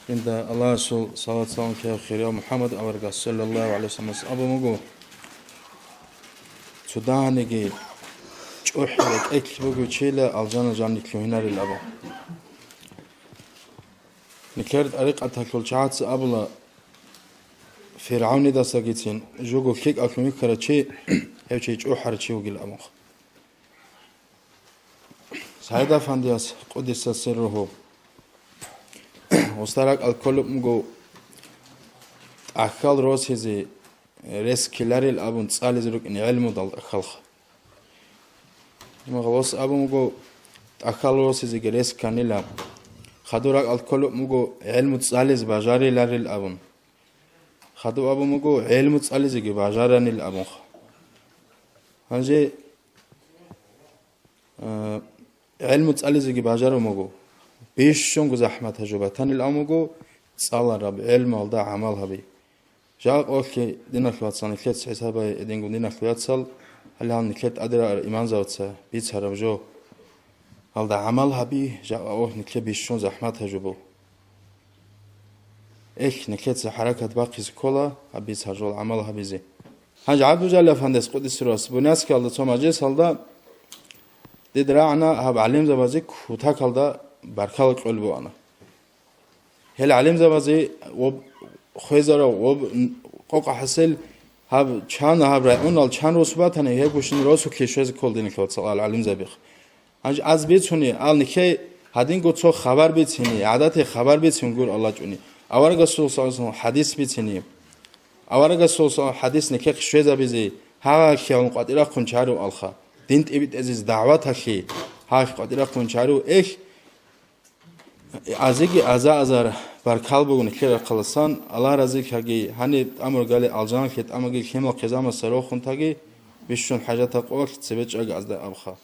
عند الله صلى الله عليه وسلم محمد أورجا صلى الله عليه وسلم أبو مجو سودانيجي جوحرك أكل بقول شيء الجنة جاني كلهنا للأبو نكرت أريق أتاكل شعات أبلا فرعون ده ساقيتين جوجو كيك أكلمي كرتشي هو شيء جوحر شيء وقيل أمخ سعيدة فاندياس قدس سره وستارك الكل مجو أكل روس هذي ريس كلاري الأبون تسأل زروك إن علمه ضل أخلخ ما خلاص أبو مجو أكل روس هذي ريس كانيلا خدورك الكل مجو علمه تسأل زباجاري لاري الأبون خدو أبو مجو علمه تسأل زي باجارني الأبون هنجي علمه تسأل زي باجارو مجو بيشون زحمة هجوبتان الأموجو صار رب علم والدا عملها بي جاء أوكي دينا خلات صان خلات حسابه دينجو دينا خلات صل هل هل نكلت أدرى إيمان زوجة بيت هرمجو هل ده عمل هبي جاء أوه نكلت بيشون زحمات هجبو إيش نكلت حركة باقي سكولا هبيت هرجول عمل هبي زي هج عبد جل فهندس قدس راس بناس كالله توما جيس هل ده دراعنا هب علم زبازك وتاك هل ده بركال قلبو أنا هل علم زبازي وب خويزرا وب قوق حسل هب چان هب رأون ال چان رسوبات هنه هی گوشن رسو کشوز کل دین کلات سال علم زبیخ هنج از بیتونی ال نکه هدین گو تو خبر بیتونی عادت خبر بیتون گور الله جونی اوارگا سول سال حدیث بیتونی اوارگا سول حدیث نکه کشوز بیزی ها کیان قادر کنچارو الخا دینت ابیت عزیز دعوت هکی ها قادر کنچارو اخ ازیگی ازار برکال بگونه که رقلسان الله رزق هگی هنی امر گلی الجان کت امر گی کیما قزام سرو خون تگی بیشون حاجت قوت سبچ اگ از ده ابخا